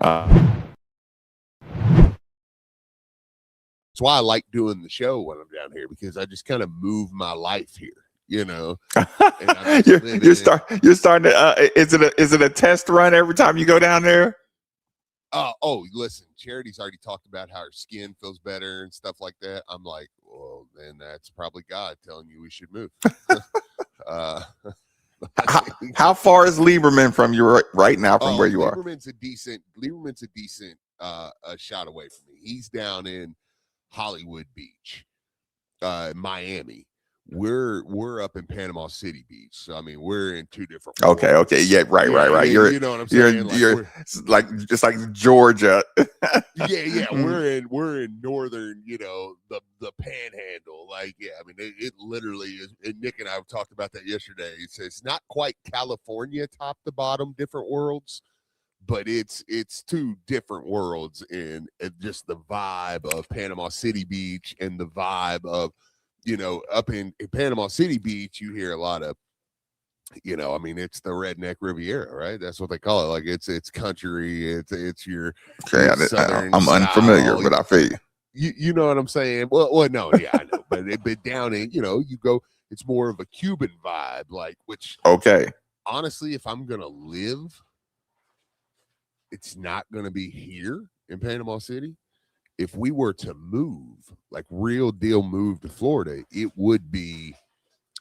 That's why I like doing the show when I'm down here, because I just kind of move my life here, you know. And you're starting to. Is it a test run every time you go down there? Oh, listen, Charity's already talked about how her skin feels better and stuff like that. I'm like, well, then that's probably God telling you we should move. How far is Lieberman from you right now from where you are? Lieberman's a decent shot away from me. He's down in Hollywood Beach, Miami. We're up in Panama City Beach. So I mean, we're in two different worlds. Okay. Yeah, right. You know what I'm saying? You're like just like Georgia. yeah. We're in northern, the panhandle. Like, yeah, I mean, it literally is. And Nick and I have talked about that yesterday. It's not quite California top to bottom, different worlds, but it's two different worlds in just the vibe of Panama City Beach and the vibe of, up in Panama City Beach, you hear a lot of, I mean, it's the redneck Riviera, right? That's what they call it. Like it's country. It's your southern I'm unfamiliar, but I feel you. You know what I'm saying? Well, no, yeah, I know. but down in, you go, it's more of a Cuban vibe, like, which, honestly, if I'm gonna live, it's not gonna be here in Panama City. If we were to move, like real deal move to Florida, it would be,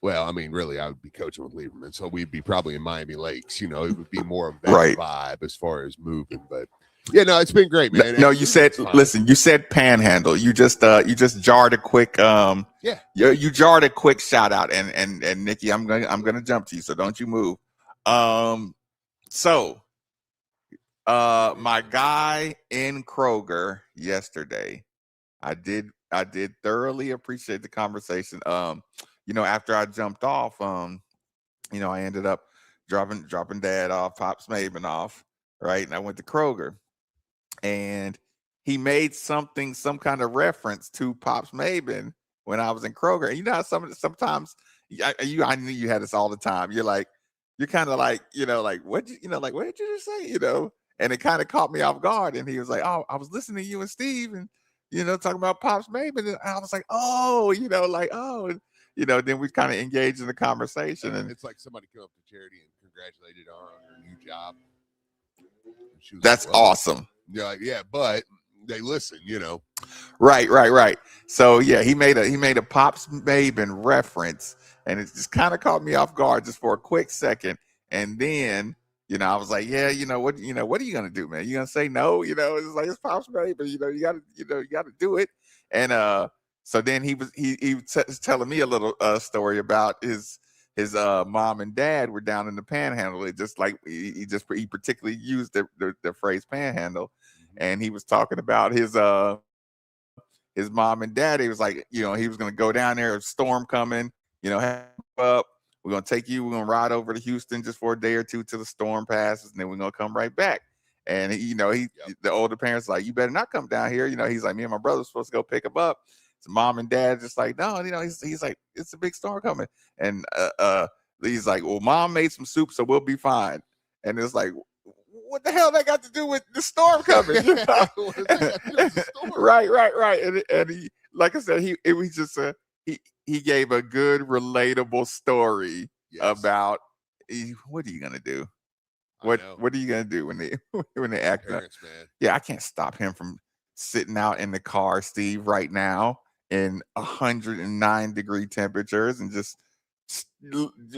well, I mean, really, I would be coaching with Lieberman, so we'd be probably in Miami Lakes. It would be more of that vibe as far as moving. But yeah, no, it's been great, man. No, you said, listen, you said Panhandle. You just jarred a quick, you jarred a quick shout out, and Nikki, I'm gonna jump to you, so don't you move. So my guy in Kroger yesterday, I did thoroughly appreciate the conversation. After I jumped off, I ended up dropping Dad off, Pops Maven off, right? And I went to Kroger, and he made some kind of reference to Pops Maven when I was in Kroger. And you know how sometimes I knew you had this all the time. You're kind of like, like what did you just say? And it kind of caught me off guard. And he was like, "Oh, I was listening to you and Steve, and talking about Pops Maven." And I was like, "Oh, then we kind of engaged in the conversation." And it's like somebody came up to Charity and congratulated her on her new job. That's awesome. Yeah, but they listen, Right. So yeah, he made a Pops Maven reference, and it just kind of caught me off guard just for a quick second. And then, I was like, yeah, what are you gonna do, man? You gonna say no? It's like, it's Pops Maven, you gotta do it. And so then he was telling me a little story about his mom and dad were down in the Panhandle. It just like he particularly used the phrase Panhandle, and he was talking about his mom and dad. He was like, he was gonna go down there, a storm coming, up. We're gonna take you. We're gonna ride over to Houston just for a day or two till the storm passes, and then we're gonna come right back. And the older parents like, you better not come down here. He's like, me and my brother were supposed to go pick him up. So mom and dad just like, no, he's like, it's a big storm coming. And he's like, well, mom made some soup, so we'll be fine. And it's like, what the hell that got to do with the storm coming? Right. And he, like I said, he gave a good relatable story about what are you gonna do? What are you gonna do when they act up? Yeah, I can't stop him from sitting out in the car, Steve, right now in 109-degree temperatures, and just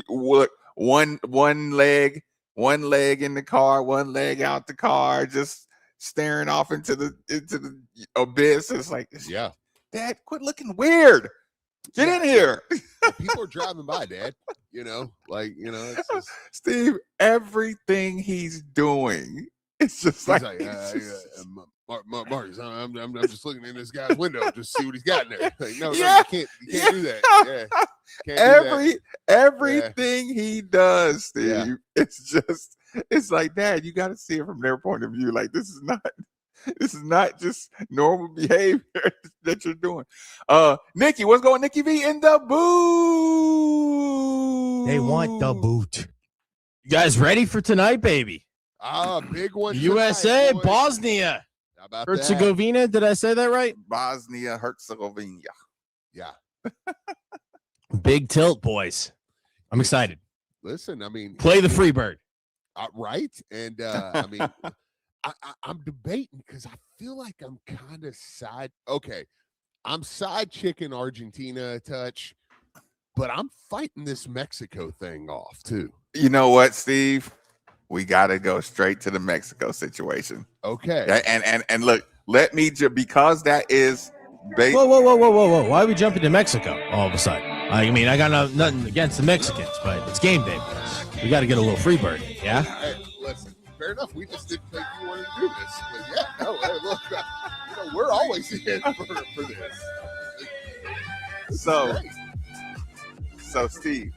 what one leg in the car, one leg out the car, just staring off into the abyss. It's like, Dad, quit looking weird. Get in here. People are driving by, Dad. It's just... Steve, everything he's doing, it's just like Marcus, I'm just looking in this guy's window just to see what he's got in there. Like, no, you can't do that. Yeah. Everything he does, Steve, it's like, Dad, you got to see it from their point of view. Like, this is not just normal behavior that you're doing. Nikki, what's going on? Nikki V in the booth. They want the boot. You guys ready for tonight, baby? Big one. USA, tonight, boys. Bosnia, How about Herzegovina. Did I say that right? Bosnia, Herzegovina. that? Yeah. Big tilt, boys. I'm excited. Listen, I mean, Play the Freebird. right? And I mean, I'm debating because I feel like I'm kind of side. Okay, I'm side chicking Argentina a touch, but I'm fighting this Mexico thing off too. You know what, Steve? We got to go straight to the Mexico situation. Okay. And look, let me because that is based. Whoa. Why are we jumping to Mexico all of a sudden? I mean, I got nothing against the Mexicans, but it's game day, boys. We got to get a little Freebird, yeah? Hey, listen, fair enough. We just didn't think you wanted to do this. But yeah, no, hey, look, we're always in for this. So, Steve.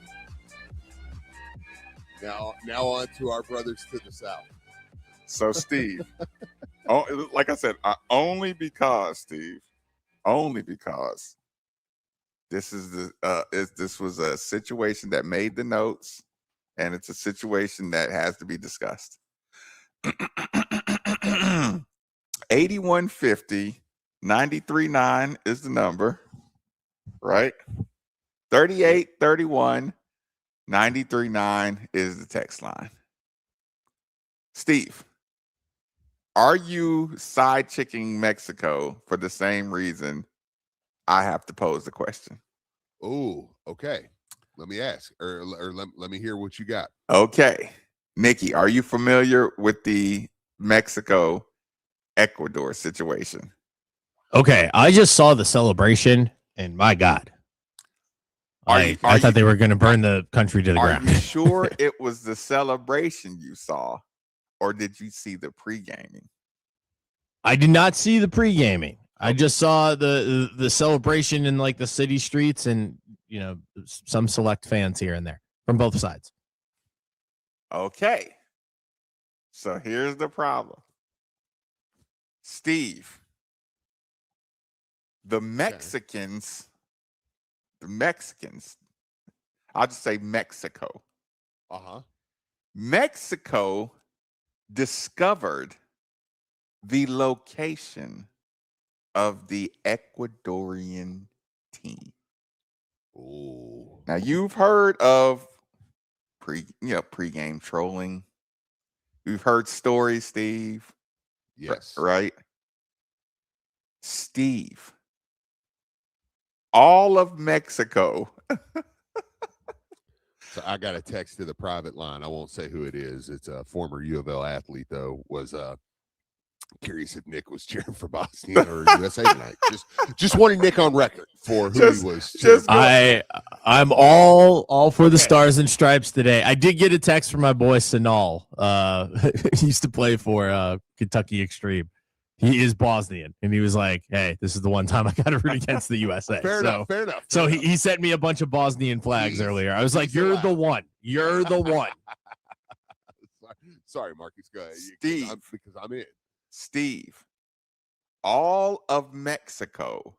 Now on to our brothers to the south. So, Steve, like I said, only because, Steve, this is this was a situation that made the notes, and it's a situation that has to be discussed. 8150 939 is the number, right? 3831 939 is the text line. Steve, are you side chicking Mexico for the same reason I have to pose the question? Oh, okay. Let me ask, or let me hear what you got. Okay. Nikki, are you familiar with the Mexico-Ecuador situation? Okay, I just saw the celebration, and my God. I thought they were going to burn the country to the ground. Are you sure it was the celebration you saw, or did you see the pre-gaming? I did not see the pre-gaming. I just saw the celebration in like the city streets and, some select fans here and there from both sides. Okay. So here's the problem. Steve, the Mexicans, I'll just say Mexico. Mexico discovered the location of the Ecuadorian team. Oh. Now you've heard of pre-game trolling. You've heard stories, Steve. Yes. Right? Steve, all of Mexico. So I got a text to the private line. I won't say who it is. It's a former U of L athlete, though, was curious if Nick was cheering for Bosnia or USA tonight. Just wanting Nick on record for who he was cheering for. I'm all for the Stars and Stripes today. I did get a text from my boy Sanal. He used to play for Kentucky Extreme. He is Bosnian, and he was like, "Hey, this is the one time I got to root against the USA." Fair enough. So he sent me a bunch of Bosnian flags earlier. I was like, "You're the one. You're the one." Sorry, Marcus. Go ahead. Steve, because I'm in. Steve, all of Mexico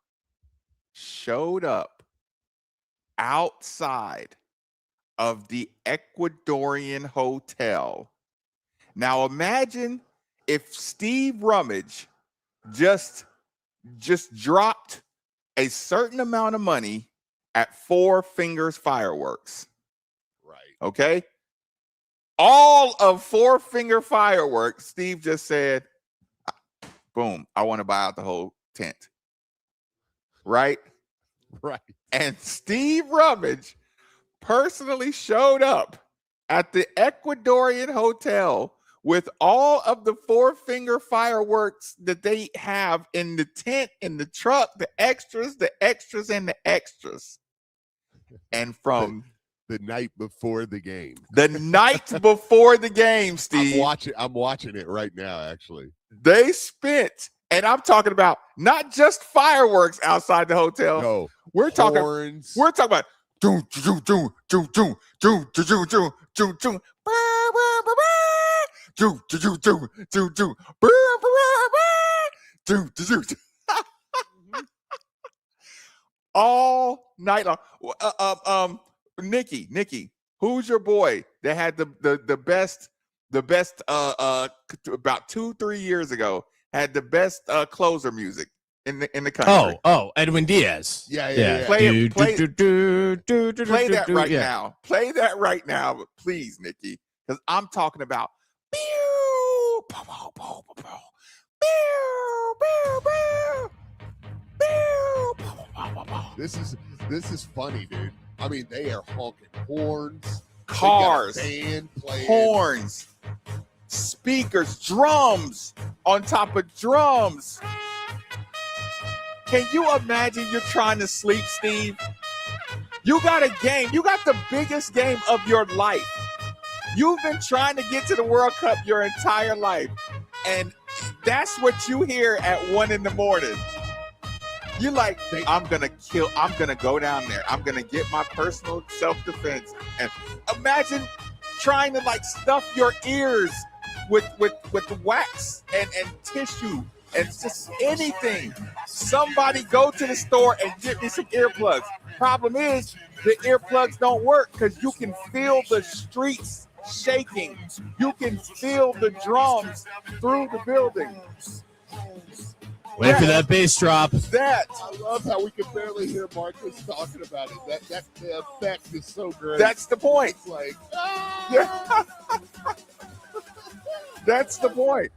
showed up outside of the Ecuadorian hotel. Now imagine if Steve Rummage just dropped a certain amount of money at Four Fingers Fireworks. Right. Okay? All of Four Finger Fireworks, Steve just said, boom, I want to buy out the whole tent. Right? Right. And Steve Rummage personally showed up at the Ecuadorian hotel with all of the Four Finger Fireworks that they have in the tent, in the truck, the extras, and the extras. And from the night before the game. The night before the game, Steve. I'm watching it right now, actually. They spent, and I'm talking about not just fireworks outside the hotel. No, we're talking about doom doom doom doom doom doom doom doom doom doom doom doom doom doom doom doom doom all night long. Nikki, who's your boy that had the best the best about 2-3 years ago, had the best closer music in the country. Oh, Edwin Diaz. Yeah. Play Play that right yeah. now. Play that right now, please, Nikki, because I'm talking about. This is funny, dude. I mean, they are honking horns, Cars, band playing, horns, speakers, drums on top of drums. Can you imagine you're trying to sleep, Steve? You got a game. You got the biggest game of your life. You've been trying to get to the World Cup your entire life. And that's what you hear at 1 a.m. You're like, I'm going to go down there. I'm going to get my personal self-defense. And imagine trying to like stuff your ears with wax and tissue and just anything. Somebody go to the store and get me some earplugs. Problem is, the earplugs don't work because you can feel the streets shaking. You can feel the drums through the building. Wait for that bass drop. I love how we can barely hear Marcus talking about it. That the effect is so great. That's the point. It's like, Yeah. That's the point.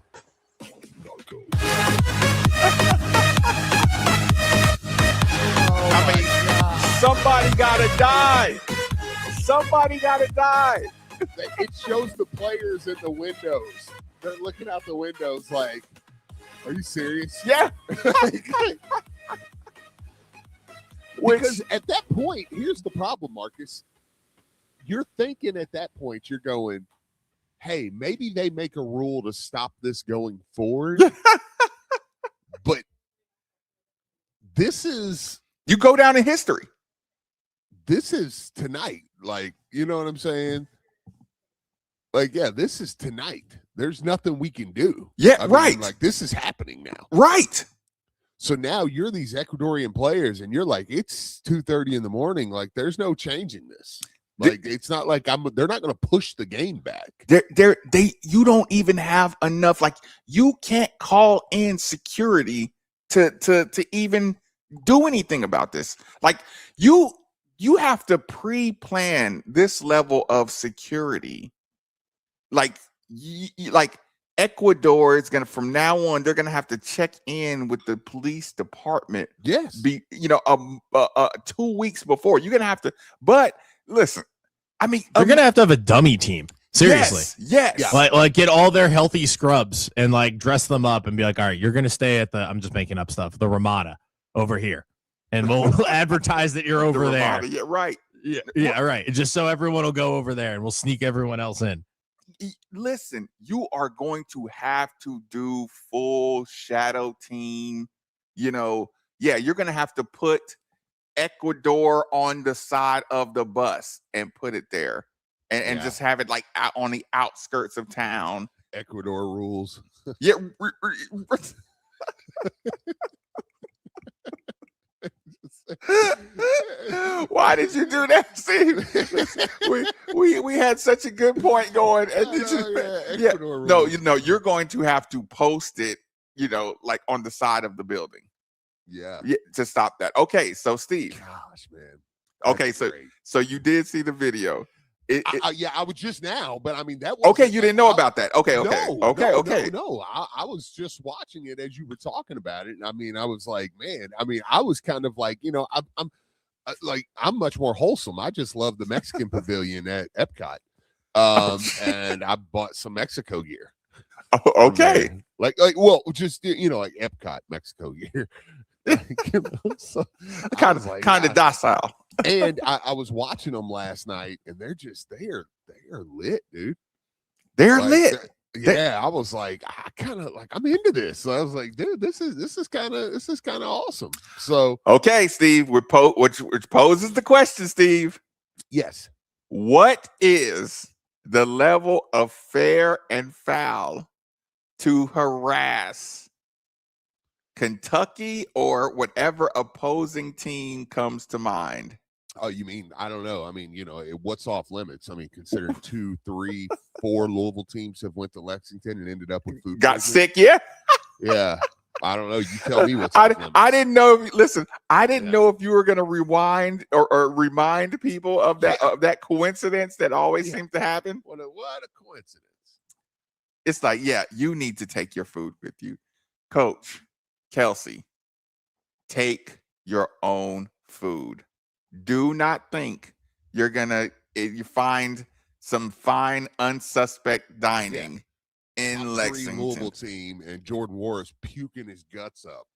I mean, somebody gotta die. Somebody gotta die. it shows the players in the windows. They're looking out the windows like, are you serious? Yeah. Because at that point, here's the problem, Marcus. You're thinking at that point, you're going, hey, maybe they make a rule to stop this going forward. But this is... You go down in history. This is tonight. Like, you know what I'm saying? Like, yeah, this is tonight. There's nothing we can do. Yeah, I mean, right. like, this is happening now. Right. So now you're these Ecuadorian players, and you're like, it's 2:30 in the morning. Like, there's no changing this. Like, it's not like they're not going to push the game back. You don't even have enough. Like, you can't call in security to even do anything about this. Like, you have to pre-plan this level of security. Like Ecuador is gonna, from now on, they're gonna have to check in with the police department. Yes. 2 weeks before. You're gonna have to. But listen, I mean, They're gonna have to have a dummy team. Seriously. Yes. Like get all their healthy scrubs and like dress them up and be like, all right, you're gonna stay at I'm just making up stuff, the Ramada over here, and we'll advertise that you're over there. Ramada, yeah, right. Yeah, right. Just so everyone will go over there, and we'll sneak everyone else in. Listen, you are going to have to do full shadow team. You're going to have to put Ecuador on the side of the bus and put it there and just have it like out on the outskirts of town. Ecuador rules. Yeah. Why did you do that, Steve? we had such a good point going, and you're going to have to post it, like on the side of the building. Yeah, to stop that. Okay, so Steve. Gosh, man. Okay, so you did see the video. I was just now, but I mean that was okay. You didn't know about that. Okay. No. I was just watching it as you were talking about it, and I mean, I was like, man. I mean, I was kind of like, I'm much more wholesome. I just love the Mexican pavilion at Epcot, and I bought some Mexico gear. Okay, like just like Epcot Mexico gear. So kind of docile. And I was watching them last night, and they are lit, dude. They're lit. I was like, I'm into this. So I was like, dude, this is kind of awesome. So okay, Steve, which poses the question, Steve. Yes. What is the level of fair and foul to harass Kentucky or whatever opposing team comes to mind? Oh, you mean, I don't know. I mean, what's off limits? I mean, considering 2, 3, 4 Louisville teams have went to Lexington and ended up with food Got poisoning. sick, yeah. Yeah. I don't know. You tell me what's off limits. I didn't know. Listen, I didn't know if you were going to rewind or remind people of that coincidence that always seems to happen. What a coincidence. It's like, yeah, you need to take your food with you. Coach Kelsey, take your own food. Do not think you're gonna you find some fine unsuspect dining in Lexington. Louisville team and Jordan Morris puking his guts up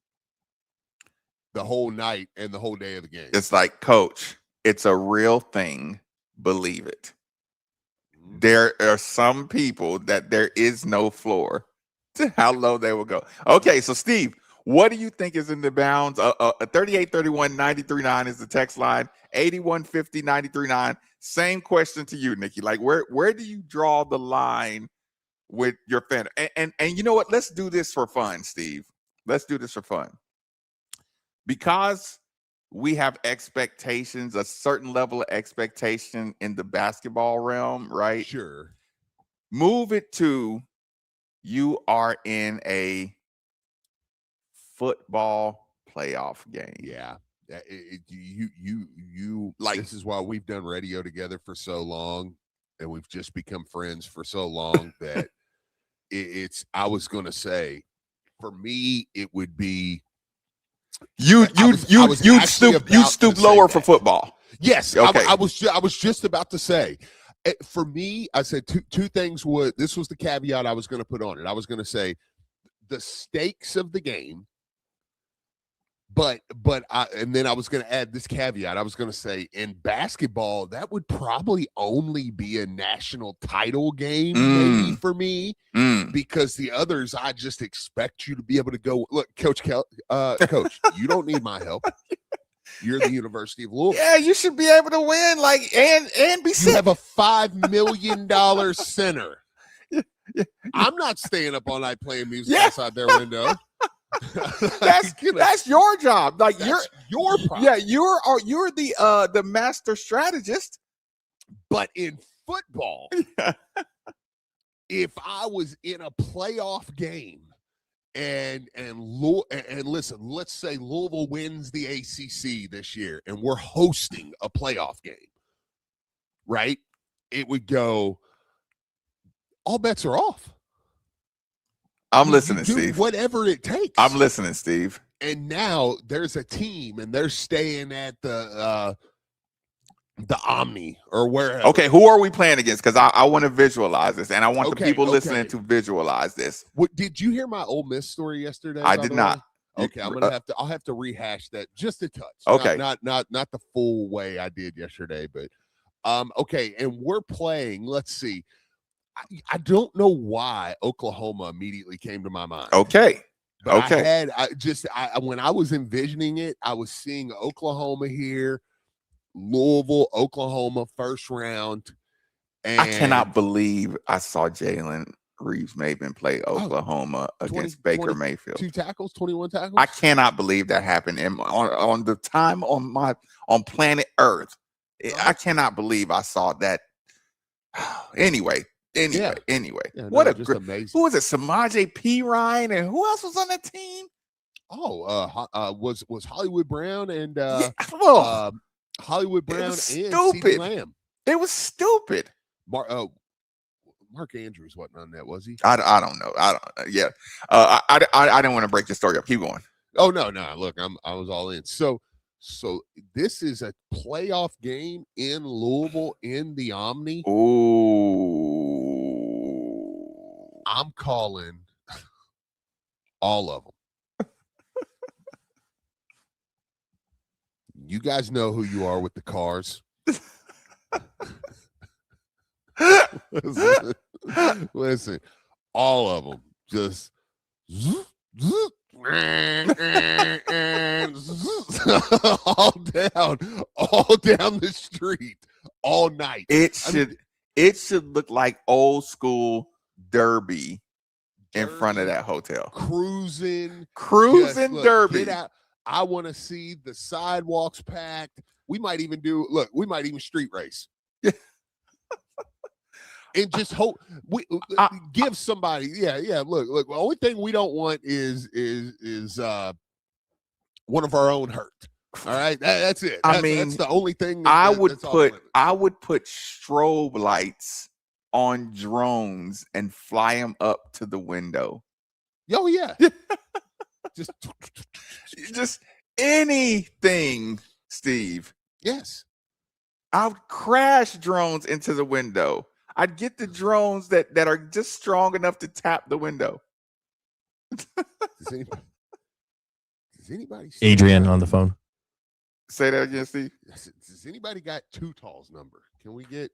the whole night and the whole day of the game. It's like, Coach, it's a real thing. Believe it. Mm-hmm. There are some people that there is no floor to how low they will go. Okay, so Steve, what do you think is in the bounds? 3831-93.9 is the text line. 8150-93.9. Same question to you, Nikki. Like, where do you draw the line with your fan? And you know what? Let's do this for fun, Steve. Let's do this for fun. Because we have expectations, a certain level of expectation in the basketball realm, right? Sure. Move it to you are in a football playoff game. Yeah. You like, this is why we've done radio together for so long and we've just become friends for so long that I was going to say, for me, it would be you stoop lower for football. Yes. Okay. I was just about to say, for me, I said two things. This was the caveat I was going to put on it. I was going to say the stakes of the game. And then I was going to add this caveat. I was going to say, in basketball, that would probably only be a national title game, maybe for me, because the others, I just expect you to be able to go. Look, Coach, you don't need my help. You're the University of Louisville. Yeah, you should be able to win, and be sick. You have a $5 million center. I'm not staying up all night playing music outside their window. That's your job. Like, that's your problem. Yeah, you're the master strategist. But in football, if I was in a playoff game and listen, let's say Louisville wins the ACC this year and we're hosting a playoff game, right? It would go, all bets are off. I'm listening, Steve. Whatever it takes. I'm listening, Steve. And now there's a team, and they're staying at the Omni or wherever. Okay, who are we playing against? Because I want to visualize this, and I want the people listening to visualize this. Did you hear my Ole Miss story yesterday? I did not. Okay, I'll have to rehash that just a touch. Okay, not the full way I did yesterday, but okay. And we're playing. Let's see. I don't know why Oklahoma immediately came to my mind. Okay. But when I was envisioning it, I was seeing Oklahoma here, Louisville, Oklahoma, first round. And I cannot believe I saw Jalen Reeves-Maben play Oklahoma against Baker Mayfield. 2 tackles, 21 tackles. I cannot believe that happened on the time on planet Earth. I cannot believe I saw that. Anyway. Yeah, what a great amazing. Who was it? Samaje Perine, and who else was on that team? Was Hollywood Brown and Hollywood Brown and CeeDee Lamb. It was stupid. Mark Andrews wasn't on that, was he? I don't know. I didn't want to break the story up. Keep going. Oh no. Look, I was all in. So this is a playoff game in Louisville in the Omni. Ooh. I'm calling all of them. You guys know who you are with the cars. Listen, all of them just all down the street all night. It should look like old school Derby in front of that hotel. Cruising Derby. Get out. I want to see the sidewalks packed. We might even street race. And just hope we give somebody, Look. The only thing we don't want is one of our own hurt. All right, that's it. That's the only thing. I would put strobe lights on drones and fly them up to the window. Oh yeah, just anything, Steve. Yes, I would crash drones into the window. I'd get the drones that are just strong enough to tap the window. Does anybody Adrian on the phone? Say that again, Steve. Does anybody got Too Tall's number? Can we get?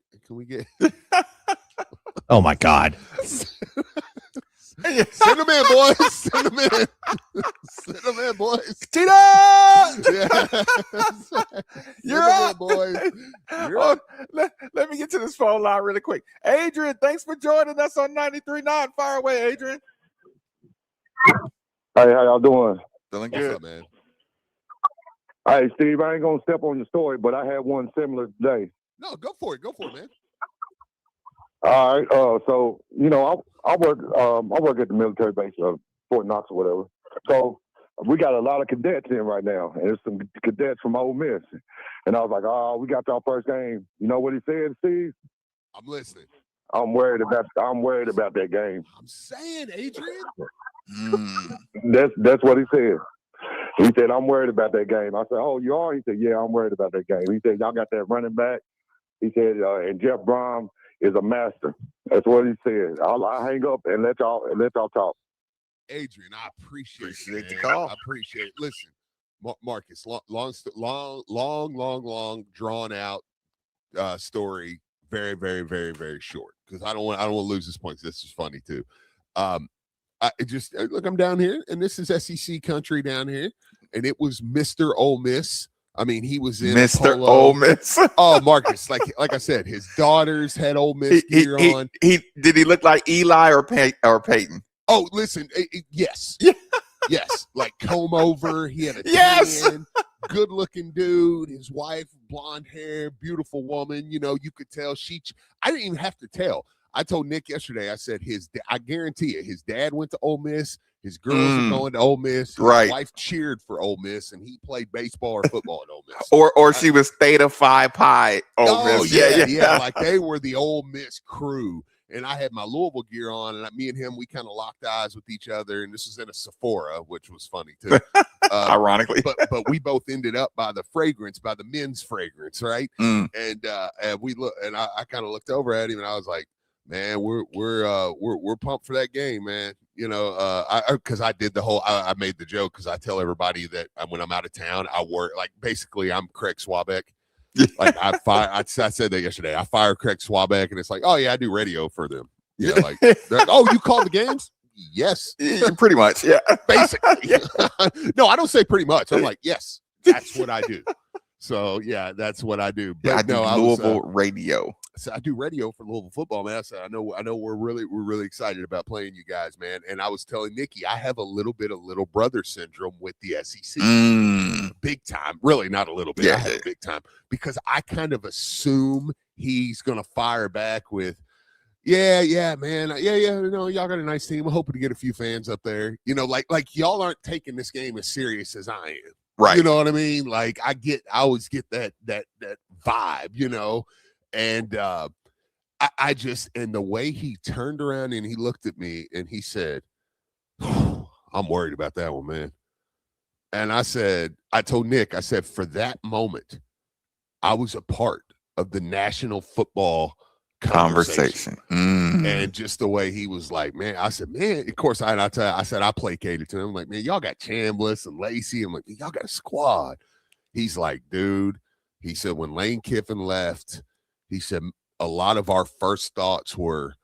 Oh my God! Send them in, boys. Send them in. Send them in, boys. Tito! You're up, boys. You're up. Let me get to this phone line really quick. Adrian, thanks for joining us on 93.9. Fire away, Adrian. Hey, how y'all doing? Feeling What's good, up, man? Hey, Steve, I ain't gonna step on your story, but I had one similar today. No, go for it, man. All right. So I work at the military base of Fort Knox or whatever. So we got a lot of cadets in right now, and there's some cadets from Ole Miss. And I was like, "Oh, we got our first game." You know what he said, Steve? I'm listening. I'm worried about that game. I'm saying, Adrian. That's what he said. He said, "I'm worried about that game." I said, "Oh, you are?" He said, "Yeah, I'm worried about that game." He said, "Y'all got that running back." He said, "And Jeff Brom is a master." That's what he said. I'll hang up and let y'all talk. Adrian, I appreciate the call. I appreciate it. Listen, Marcus, long drawn out story. Very, very, very, very short, because I don't want to lose this point. This is funny too. I'm down here, and this is SEC country down here, and it was Mr. Ole Miss. I mean, he was in Mr. Ole Miss. Oh, Marcus, like I said, his daughters had Ole Miss gear on. Did he look like Eli or Peyton? Oh, listen, yes. Yeah. Yes, like comb over. He had a tan, good-looking dude. His wife, blonde hair, beautiful woman. You could tell I didn't even have to tell. I told Nick yesterday, I said I guarantee it, his dad went to Ole Miss. His girls are going to Ole Miss. His wife cheered for Ole Miss, and he played baseball or football at Ole Miss. Or she was Theta Phi Pi Ole Miss. Yeah. Like they were the Ole Miss crew. And I had my Louisville gear on, and me and him, we kind of locked eyes with each other. And this was in a Sephora, which was funny too. Ironically. But we both ended up by the men's fragrance, right? And we look, and I kind of looked over at him, and I was like, "Man, we're pumped for that game, man." Because I did I made the joke, because I tell everybody that when I'm out of town, I work basically I'm Craig Swabeck. Like I said that yesterday. I fire Craig Swabeck, and it's like, "Oh yeah, I do radio for them." Yeah, like, "Oh, you call the games?" Yes, pretty much. Yeah, basically. No, I don't say pretty much. I'm like, yes, that's what I do. So yeah, that's what I do. But I do Louisville radio. So I do radio for Louisville football, man. So I know we're really excited about playing you guys, man. And I was telling Nikki, I have a little bit of little brother syndrome with the SEC. Big time. Really, not a little bit. Yeah. I have big time, because I kind of assume he's gonna fire back with, yeah, man. Yeah. Y'all got a nice team. I'm hoping to get a few fans up there. Like y'all aren't taking this game as serious as I am. Right. You know what I mean? Like I always get that vibe, and I just, and the way he turned around and he looked at me and he said, "I'm worried about that one, man." And I told Nick, I said, for that moment, I was a part of the national football conversation. And just the way he was like, man, I said, man, of course, I said, I placated to him. I'm like, man, y'all got Chambliss and Lacey. I'm like, y'all got a squad. He's like, dude, he said, when Lane Kiffin left, he said, a lot of our first thoughts were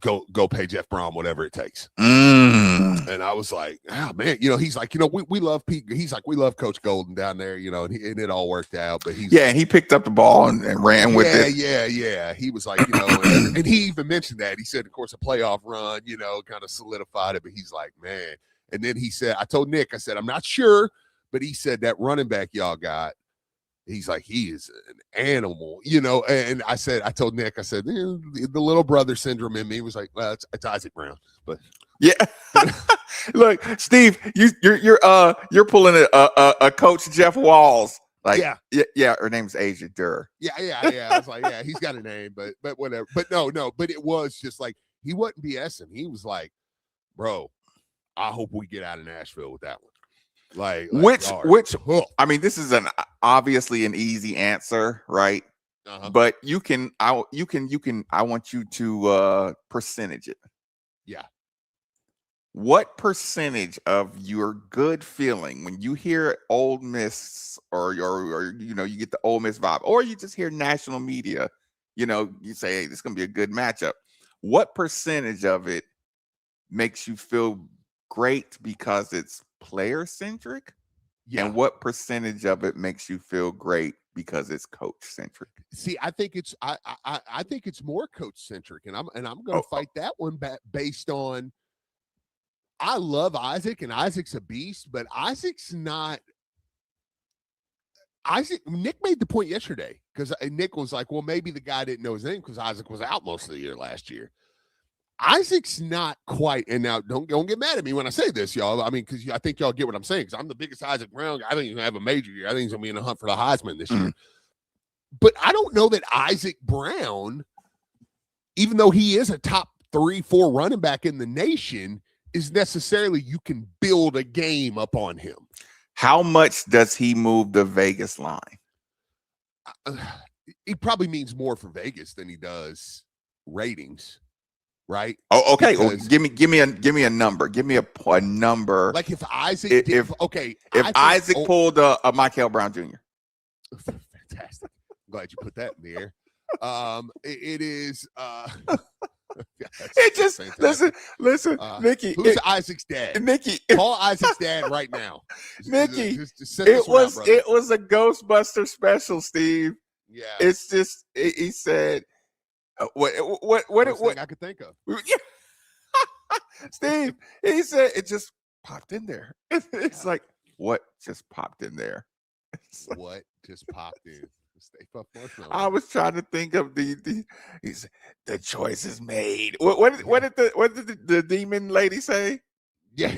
go pay Jeff Brom, whatever it takes. And I was like, oh man, he's like, we love Pete. He's like, we love Coach Golden down there, and it all worked out. But he picked up the ball and ran with it. Yeah. He was like, and he even mentioned that. He said, of course, a playoff run, kind of solidified it. But he's like, man. And then he said, I told Nick, I said, I'm not sure, but he said that running back y'all got, He's like, he is an animal, And I told Nick, I said, the little brother syndrome in me was like, well, it's Isaac Brown, but yeah. Look, Steve, you're pulling a Coach Jeff Walls. Like, yeah. Her name's Asia Durr. Yeah. I was like, yeah, he's got a name, but whatever. But no, but it was just like he wasn't BSing. He was like, bro, I hope we get out of Nashville with that one. Which I mean, this is obviously an easy answer, right? But I want you to percentage it. Yeah. What percentage of your good feeling when you hear Ole Miss or you get the Ole Miss vibe, or you just hear national media, you say, hey, this is gonna be a good matchup. What percentage of it makes you feel great because it's player centric? Yeah. And what percentage of it makes you feel great because it's coach centric? See, I think it's I think it's more coach centric, and I'm going to fight that one based on. I love Isaac, and Isaac's a beast, but Isaac's not. Nick made the point yesterday because Nick was like, well, maybe the guy didn't know his name because Isaac was out most of the year last year. Isaac's not quite, and now don't get mad at me when I say this, y'all. I mean, because I think y'all get what I'm saying, because I'm the biggest Isaac Brown guy. I think he's going to have a major year. I think he's going to be in the hunt for the Heisman this year. But I don't know that Isaac Brown, even though he is a top 3-4 running back in the nation, is necessarily you can build a game up on him. How much does he move the Vegas line? He probably means more for Vegas than he does ratings, right? Oh, okay. Well, give me a number. Give me a number. Like if Isaac, if Isaac pulled a Michael Brown Jr. Fantastic. I'm glad you put that in the air. It is. It just listen, Nikki. Who's Isaac's dad? Nikki, call Isaac's dad right now. Nikki, it was a Ghostbuster special, Steve. Yeah, it's just he said what I could think of. Steve, he said it just popped in there. It's like what just popped in there. What just popped in? Stay I was trying to think of the choice is made. What did the demon lady say? Yeah.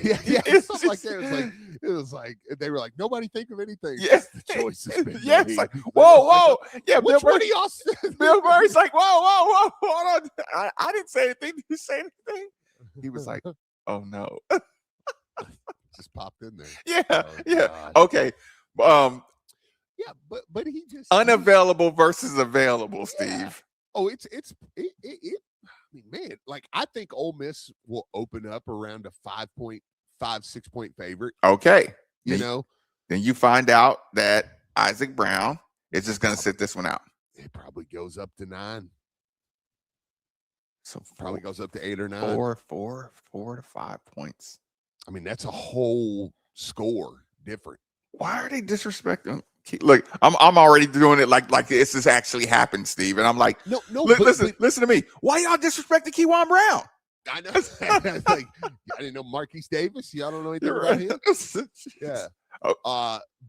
Something like that. It was like they were like, nobody think of anything. Yeah, the choice has been yeah. made. It's like whoa. Yeah, Which one of y'all said? Bill Murray's like, whoa, hold on. I didn't say anything. Did you say anything? He was like, oh no. Just popped in there. Yeah, God. Okay. Yeah, but he just unavailable versus available, Steve. Yeah. Oh, it. I mean, man, like I think Ole Miss will open up around a 6 point favorite. Okay, then you find out that Isaac Brown is just going to sit this one out. It probably goes up to 9. So probably goes up to 8 or 9. 4 to 5 points. I mean, that's a whole score different. Why are they disrespecting? Look, I'm already doing it like this has actually happened, Steve. And I'm like, no. Listen to me. Why y'all disrespecting Kewan Brown? I know. Like, I didn't know Marquise Davis. Y'all don't know anything about him. Yeah.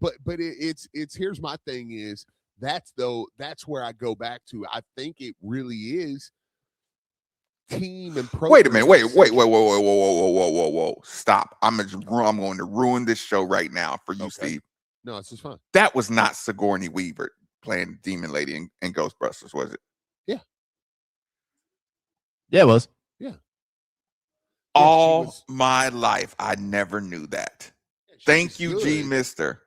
But it's here's my thing is that's where I go back to. I think it really is team and program. Wait a minute. Wait. Whoa. Stop. I'm going to ruin this show right now for you, Steve. No, it's just fun. That was not Sigourney Weaver playing Demon Lady in Ghostbusters, was it? Yeah. Yeah, it was. Yeah. All my life, I never knew that. Thank you, G. Mister.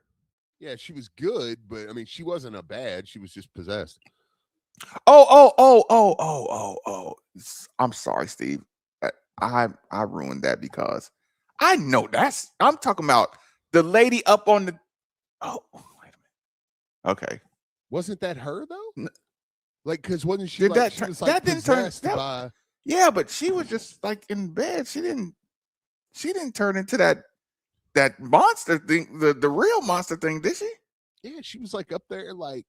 Yeah, she was good, but I mean, she wasn't a bad. She was just possessed. Oh. I'm sorry, Steve. I ruined that because I know I'm talking about the lady up on the. Oh, wait a minute. Okay. Wasn't that her though? Like, because wasn't she? Did like, that she was that like didn't turn? by... Yeah, but she was just like in bed. She didn't turn into that monster thing, the real monster thing, did she? Yeah, she was like up there, like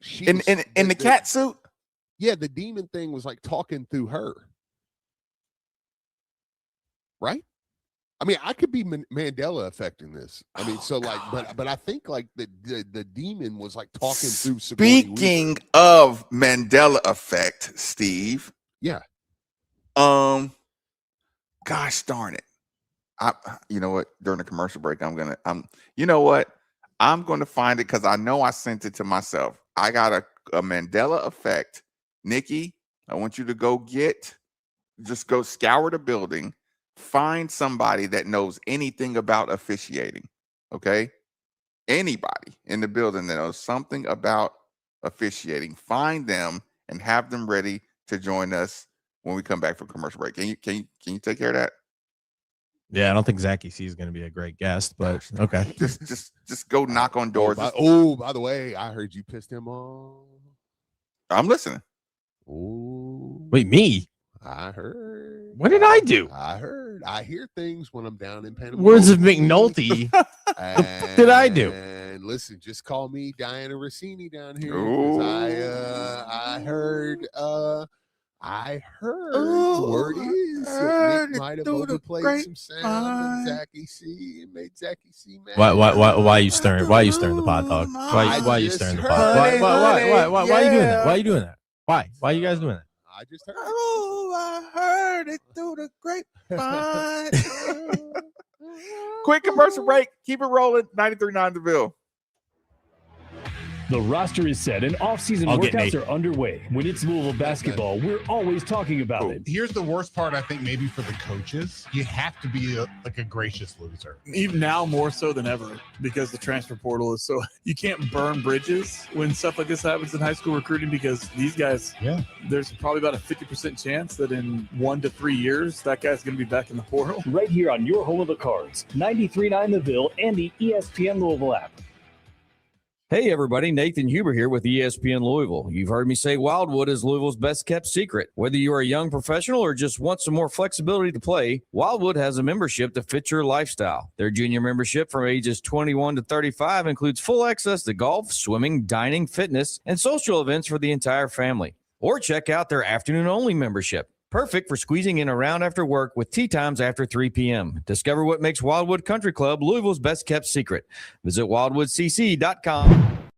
she in the cat suit. Yeah, the demon thing was like talking through her, right? I mean, I could be Mandela affecting this. I mean, so like, but I think like the demon was like talking through. Speaking of Mandela effect, Steve. Yeah. Gosh darn it. You know what? During the commercial break, you know what? I'm going to find it because I know I sent it to myself. I got a Mandela effect. Nikki, I want you to go scour the building, find somebody that knows anything about officiating. Okay? Anybody in the building that knows something about officiating, find them and have them ready to join us when we come back from commercial break. Can you take care of that? Yeah, I don't think Zachy C is going to be a great guest, but okay. Just go knock on doors. By the way, I heard you pissed him off. I'm listening. Oh, wait, me? I heard. What did I do? I heard. I hear things when I'm down in Panama. Words of McNulty. What the fuck did I do? And listen, just call me Diana Rossini down here. I heard. I heard word is that Nick might have overplayed some sound and Zachy C and made Zachy C mad. Why are you stirring? Why are you stirring the pot, dog? Why are you stirring the pot? Why are you doing that? Why are you doing that? Why are you guys doing that? I just heard. Oh, I heard it through the grapevine. Quick commercial break. Keep it rolling. 93.9 The Ville. The roster is set and off-season workouts are underway. When it's Louisville basketball, we're always talking about it. Here's the worst part, I think, maybe for the coaches. You have to be a gracious loser. Even now more so than ever because the transfer portal is so – you can't burn bridges when stuff like this happens in high school recruiting because these guys there's probably about a 50% chance that in 1 to 3 years that guy's going to be back in the portal. Right here on your home of the Cards, 93.9 The Ville and the ESPN Louisville app. Hey everybody, Nathan Huber here with ESPN Louisville. You've heard me say Wildwood is Louisville's best kept secret. Whether you are a young professional or just want some more flexibility to play, Wildwood has a membership that fits your lifestyle. Their junior membership from ages 21 to 35 includes full access to golf, swimming, dining, fitness, and social events for the entire family. Or check out their afternoon-only membership. Perfect for squeezing in around after work with tea times after 3 p.m. Discover what makes Wildwood Country Club Louisville's best kept secret. Visit wildwoodcc.com.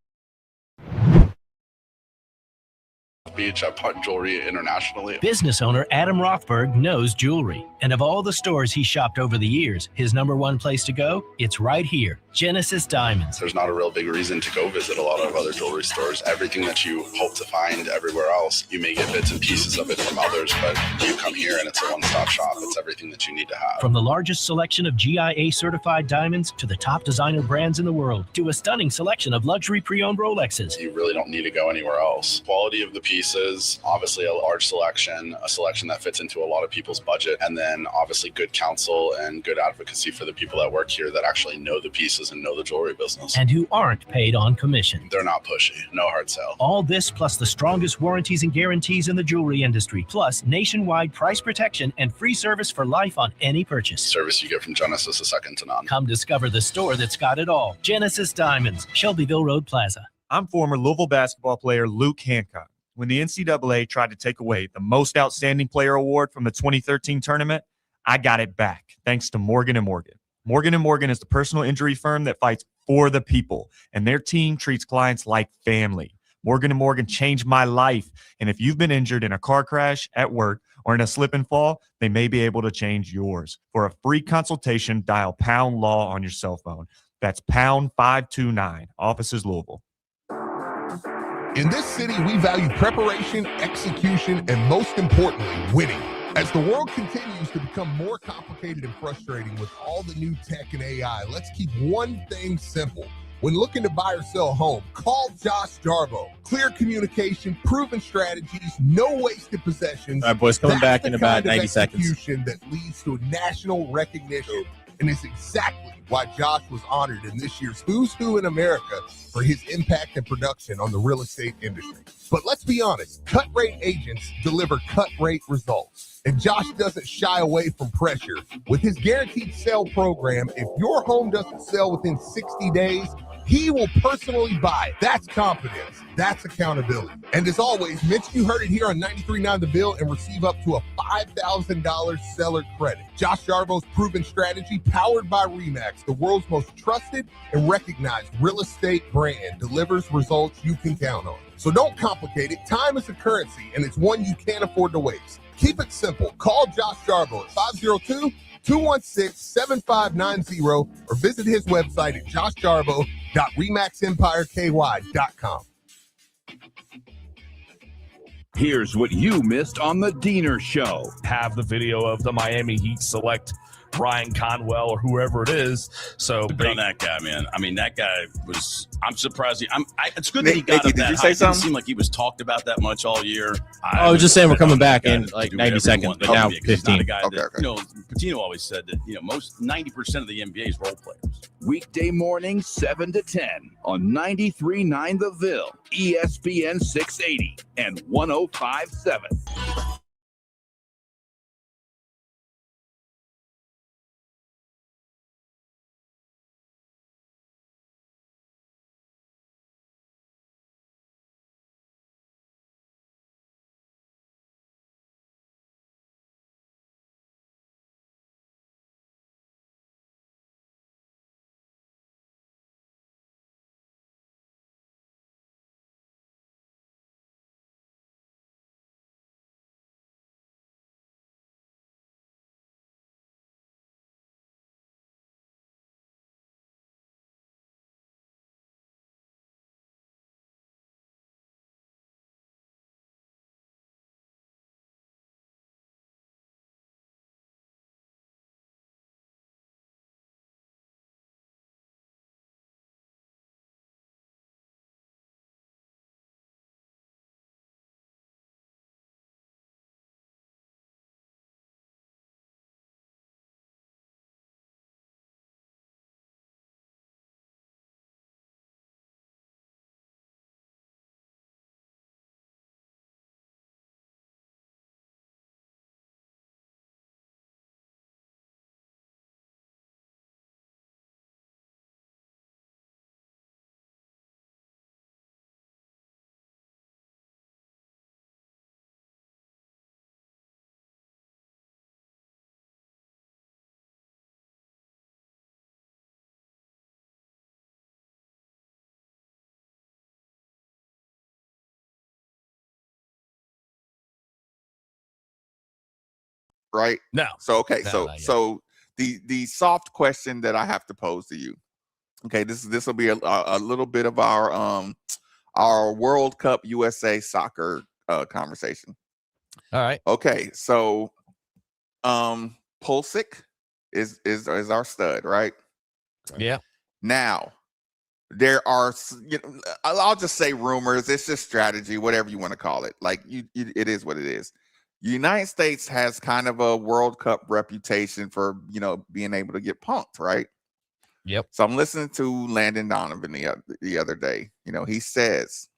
Beach. I bought jewelry internationally. Business owner Adam Rothberg knows jewelry. And of all the stores he shopped over the years, his number one place to go, it's right here, Genesis Diamonds. There's not a real big reason to go visit a lot of other jewelry stores. Everything that you hope to find everywhere else, you may get bits and pieces of it from others, but you come here and it's a one-stop shop. It's everything that you need to have. From the largest selection of GIA-certified diamonds to the top designer brands in the world, to a stunning selection of luxury pre-owned Rolexes. You really don't need to go anywhere else. Quality of the pieces, obviously a large selection, a selection that fits into a lot of people's budget, and then obviously good counsel and good advocacy for the people that work here that actually know the pieces and know the jewelry business. And who aren't paid on commission. They're not pushy. No hard sell. All this plus the strongest warranties and guarantees in the jewelry industry, plus nationwide price protection and free service for life on any purchase. Service you get from Genesis is second to none. Come discover the store that's got it all. Genesis Diamonds, Shelbyville Road Plaza. I'm former Louisville basketball player Luke Hancock. When the NCAA tried to take away the Most Outstanding Player Award from the 2013 tournament, I got it back thanks to Morgan & Morgan. Morgan & Morgan is the personal injury firm that fights for the people, and their team treats clients like family. Morgan & Morgan changed my life, and if you've been injured in a car crash, at work, or in a slip and fall, they may be able to change yours. For a free consultation, dial #LAW on your cell phone. That's #529. Offices Louisville. In this city, we value preparation, execution, and most importantly, winning. As the world continues to become more complicated and frustrating with all the new tech and AI, let's keep one thing simple. When looking to buy or sell a home, call Josh Jarbo. Clear communication, proven strategies, no wasted possessions. All right, boys, coming back in about 90 seconds. Execution that leads to national recognition, and it's exactly why Josh was honored in this year's Who's Who in America for his impact and production on the real estate industry. But let's be honest, cut rate agents deliver cut rate results. And Josh doesn't shy away from pressure. With his guaranteed sale program, if your home doesn't sell within 60 days, He will personally buy it. That's confidence. That's accountability. And as always, mention you heard it here on 93.9 The Bill and receive up to a $5,000 seller credit. Josh Jarbo's proven strategy, powered by RE/MAX, the world's most trusted and recognized real estate brand, delivers results you can count on. So don't complicate it. Time is a currency, and it's one you can't afford to waste. Keep it simple. Call Josh Jarbo at 502-216-7590 or visit his website at joshjarbo.remaxempireky.com. Here's what you missed on the Diener Show. Have the video of the Miami Heat select Ryan Conwell or whoever it is. So on that guy, man. I mean, that guy was. I'm surprised. It's good that he got Nikki, up that high. It didn't seem like he was talked about that much all year. I was just saying we're coming back in like 90 seconds, but now 15. Patino always said that most 90% of the NBA is role players. Weekday morning, 7 to 10 on 93.9 The Ville, ESPN 680 and 105.7. Right? No. So okay, No, so the soft question that I have to pose to you. Okay, this will be a little bit of our World Cup USA soccer conversation. All right. Okay, so Pulisic is our stud, right? Yeah. Now there are, I'll just say rumors. It's just strategy, whatever you want to call it. Like it is what it is. The United States has kind of a World Cup reputation for, being able to get punked, right? Yep. So I'm listening to Landon Donovan the other day. He says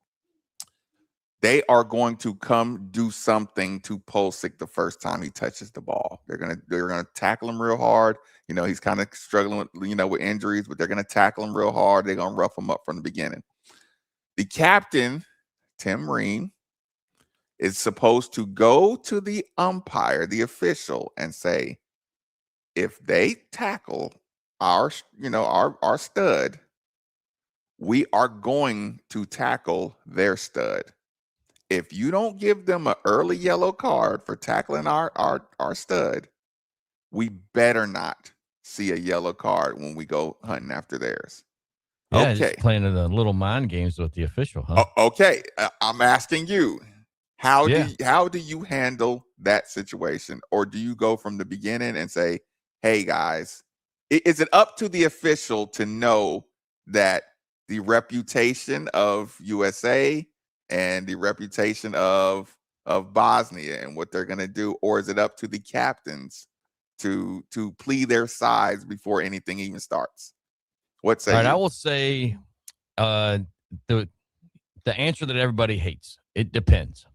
they are going to come do something to Pulisic the first time he touches the ball. They're gonna tackle him real hard. He's kind of struggling with with injuries, but they're gonna tackle him real hard. They're gonna rough him up from the beginning. The captain, Tim Ream, is supposed to go to the umpire, the official, and say, if they tackle our stud, we are going to tackle their stud. If you don't give them an early yellow card for tackling our stud, we better not see a yellow card when we go hunting after theirs. Yeah, okay. just playing the little mind games with the official, huh? Okay. I'm asking you, how do you handle that situation? Or do you go from the beginning and say, hey, guys, is it up to the official to know that the reputation of USA and the reputation of Bosnia and what they're going to do? Or is it up to the captains to plead their sides before anything even starts? What say you? I will say the answer that everybody hates. It depends.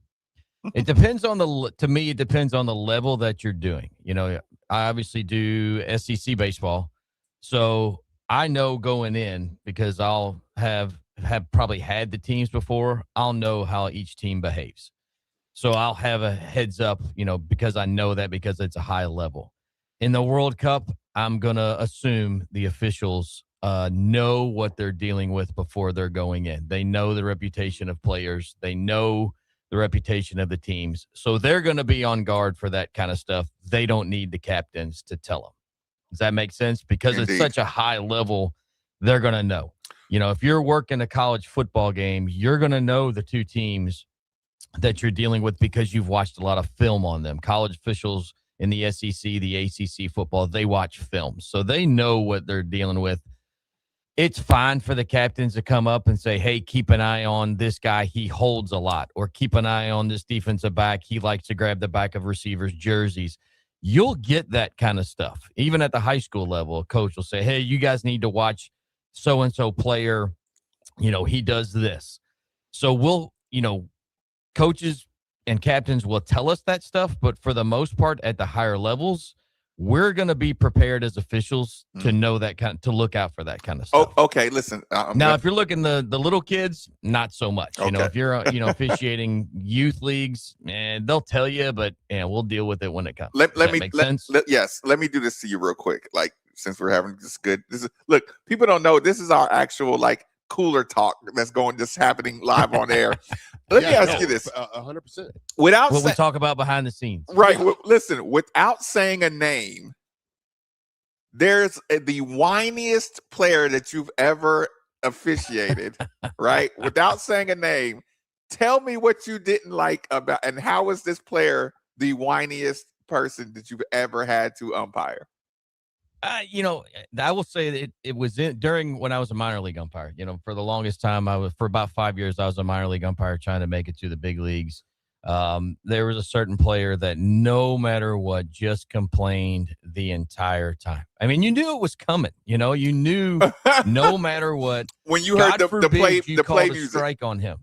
It depends on it depends on the level that you're doing. I obviously do SEC baseball. So I know going in, because I'll have probably had the teams before, I'll know how each team behaves. So I'll have a heads up, because I know that, because it's a high level. In the World Cup, I'm going to assume the officials know what they're dealing with before they're going in. They know the reputation of players. They know the reputation of the teams. So they're going to be on guard for that kind of stuff. They don't need the captains to tell them. Does that make sense? Because Indeed. it's such a high level, they're going to know. If you're working a college football game, you're going to know the two teams that you're dealing with because you've watched a lot of film on them. College officials in the SEC, the ACC football, they watch film. So they know what they're dealing with. It's fine for the captains to come up and say, hey, keep an eye on this guy. He holds a lot. Or keep an eye on this defensive back. He likes to grab the back of receivers' jerseys. You'll get that kind of stuff. Even at the high school level, a coach will say, hey, you guys need to watch so-and-so player. He does this. So we'll, coaches and captains will tell us that stuff. But for the most part, at the higher levels, we're going to be prepared as officials to know that to look out for that kind of stuff. Oh, okay. Listen. Now, if you're looking the little kids, not so much. Okay. If you're officiating youth leagues, and they'll tell you, but we'll deal with it when it comes. Let me make sense? Yes. Let me do this to you real quick. Like, since we're having look, people don't know this is our actual cooler talk that's just happening live on air. Let me ask you this: 100%. Without what we talk about behind the scenes, right? Listen, without saying a name, there's the whiniest player that you've ever officiated, right? Without saying a name, tell me what you didn't like about, and how is this player the whiniest person that you've ever had to umpire? I will say that it was during when I was a minor league umpire. For the longest time, for about 5 years, I was a minor league umpire trying to make it to the big leagues. There was a certain player that no matter what, just complained the entire time. I mean, you knew it was coming. You knew no matter what. When you heard the play music, strike on him.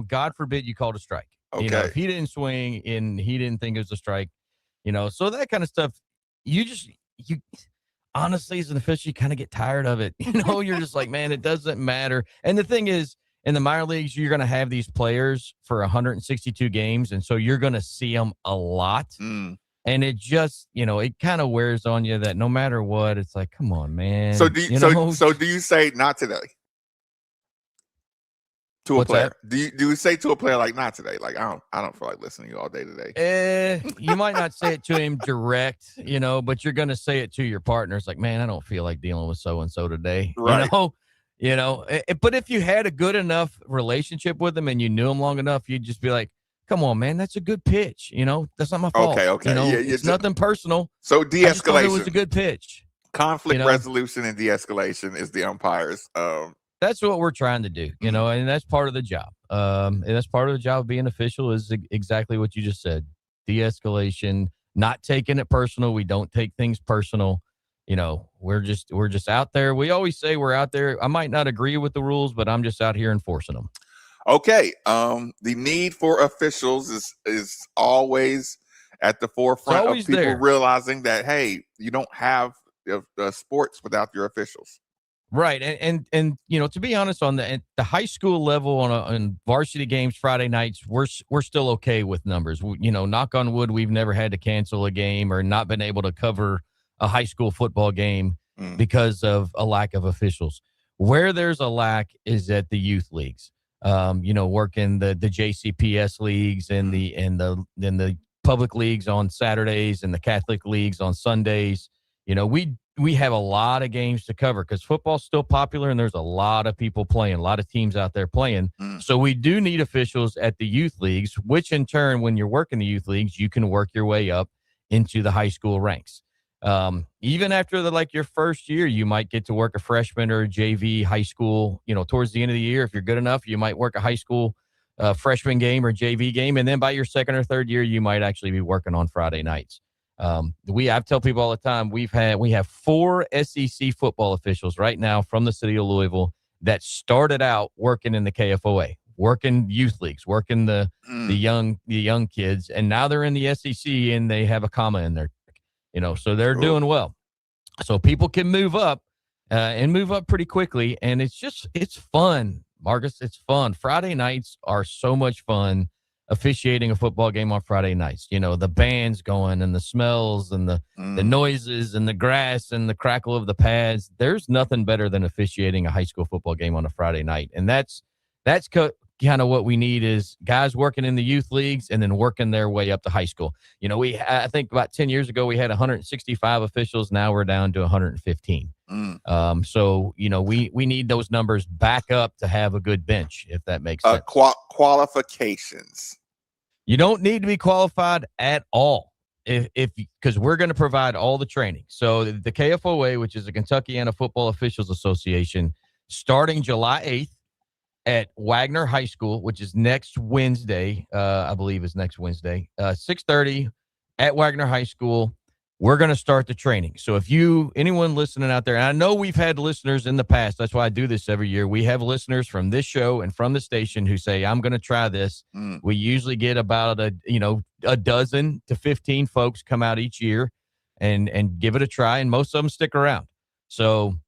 God forbid you called a strike. Okay. If he didn't swing and he didn't think it was a strike, so that kind of stuff. You honestly, as an official, you kind of get tired of it. You're just like, man, it doesn't matter. And the thing is, in the minor leagues, you're going to have these players for 162 games. And so you're going to see them a lot. And it just, it kind of wears on you that no matter what, it's like, come on, man. So do you say not today? To a player, do you say to a player like not today? Like I don't feel like listening to you all day today. You might not say it to him direct, but you're gonna say it to your partner. It's like, man, I don't feel like dealing with so and so today. Right. But if you had a good enough relationship with him and you knew him long enough, you'd just be like, come on, man, that's a good pitch. That's not my fault. Okay. It's nothing personal. So de-escalation. It was a good pitch. Conflict resolution and de-escalation is the umpires. That's what we're trying to do, and that's part of the job. And that's part of the job of being official is exactly what you just said. De-escalation, not taking it personal. We don't take things personal. We're just out there. We always say we're out there. I might not agree with the rules, but I'm just out here enforcing them. Okay. The need for officials is always at the forefront of people realizing that, hey, you don't have sports without your officials. Right. And to be honest, on the high school level on varsity games Friday nights, we're still okay with numbers. Knock on wood, we've never had to cancel a game or not been able to cover a high school football game because of a lack of officials. Where there's a lack is at the youth leagues. Working the JCPS leagues and the public leagues on Saturdays and the Catholic leagues on Sundays. We have a lot of games to cover because football's still popular and there's a lot of people playing, a lot of teams out there playing. So we do need officials at the youth leagues, which in turn, when you're working the youth leagues, you can work your way up into the high school ranks. Even after your first year, you might get to work a freshman or a JV high school, towards the end of the year. If you're good enough, you might work a high school freshman game or JV game. And then by your second or third year, you might actually be working on Friday nights. I tell people all the time, we have 4 SEC football officials right now from the city of Louisville that started out working in the KFOA, working youth leagues, working the young kids, and now they're in the SEC and they have a comma in there, so they're doing well. So people can move up, and move up pretty quickly. And it's fun, Marcus. It's fun. Friday nights are so much fun officiating a football game on Friday nights. You know, the band's going and the smells and the noises and the grass and the crackle of the pads. There's nothing better than officiating a high school football game on a Friday night. And that's kind of what we need is guys working in the youth leagues and then working their way up to high school. You know, I think about 10 years ago, we had 165 officials. Now we're down to 115. So, you know, we need those numbers back up to have a good bench, if that makes sense. Qualifications. You don't need to be qualified at all because we're going to provide all the training. So the KFOA, which is the Kentuckiana Football Officials Association, starting July 8th at Wagner High School, which is next Wednesday, I believe is next Wednesday, 6:30 at Wagner High School. We're going to start the training. So if anyone listening out there, and I know we've had listeners in the past, that's why I do this every year. We have listeners from this show and from the station who say, I'm going to try this. We usually get about a dozen to 15 folks come out each year and give it a try. And most of them stick around. So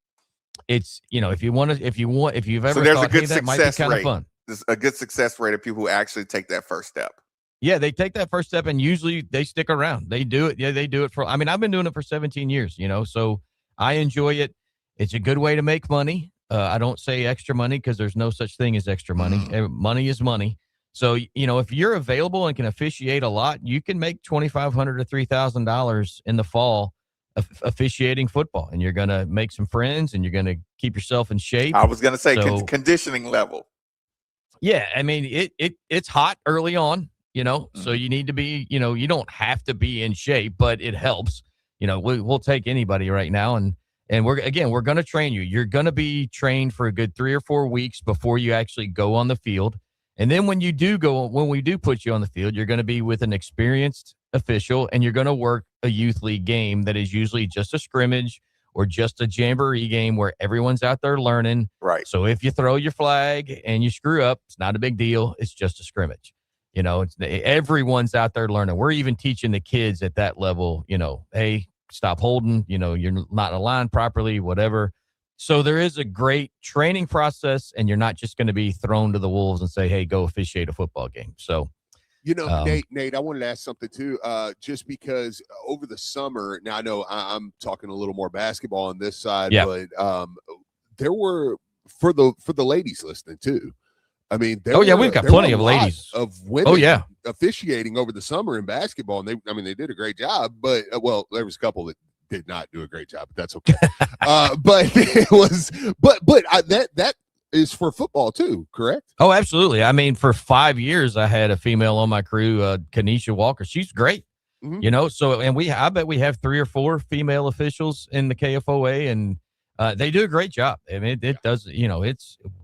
it's, you know, if you've ever thought, hey, that might be kind of fun. There's a good success rate of people who actually take that first step. Yeah, they take that first step and usually they stick around. They do it. Yeah, they do it I've been doing it for 17 years, you know, so I enjoy it. It's a good way to make money. I don't say extra money because there's no such thing as extra money. Money is money. So, you know, if you're available and can officiate a lot, you can make $2,500 to $3,000 in the fall officiating football, and you're going to make some friends and you're going to keep yourself in shape. I was going to say conditioning level. Yeah, I mean, it's hot early on. You know, so you need to be, you know, you don't have to be in shape, but it helps. You know, we'll take anybody right now. And we're going to train you. You're going to be trained for a good 3 or 4 weeks before you actually go on the field. And then when we do put you on the field, you're going to be with an experienced official and you're going to work a youth league game that is usually just a scrimmage or just a jamboree game where everyone's out there learning. Right. So if you throw your flag and you screw up, it's not a big deal. It's just a scrimmage. You know, everyone's out there learning. We're even teaching the kids at that level, you know, hey, stop holding, you know, you're not aligned properly, whatever. So there is a great training process, and you're not just going to be thrown to the wolves and say, hey, go officiate a football game. So, you know, Nate, I wanted to ask something too, just because over the summer, now I know I'm talking a little more basketball on this side, but there were for the ladies listening too. I mean, we've got plenty of ladies of women officiating over the summer in basketball, and they did a great job. But there was a couple that did not do a great job, but that's okay. But it was, that is for football too, correct? Oh, absolutely. I mean, for 5 years, I had a female on my crew, Kanisha Walker. She's great, you know. So, and I bet we have 3 or 4 female officials in the KFOA, and they do a great job. I mean, it does, you know,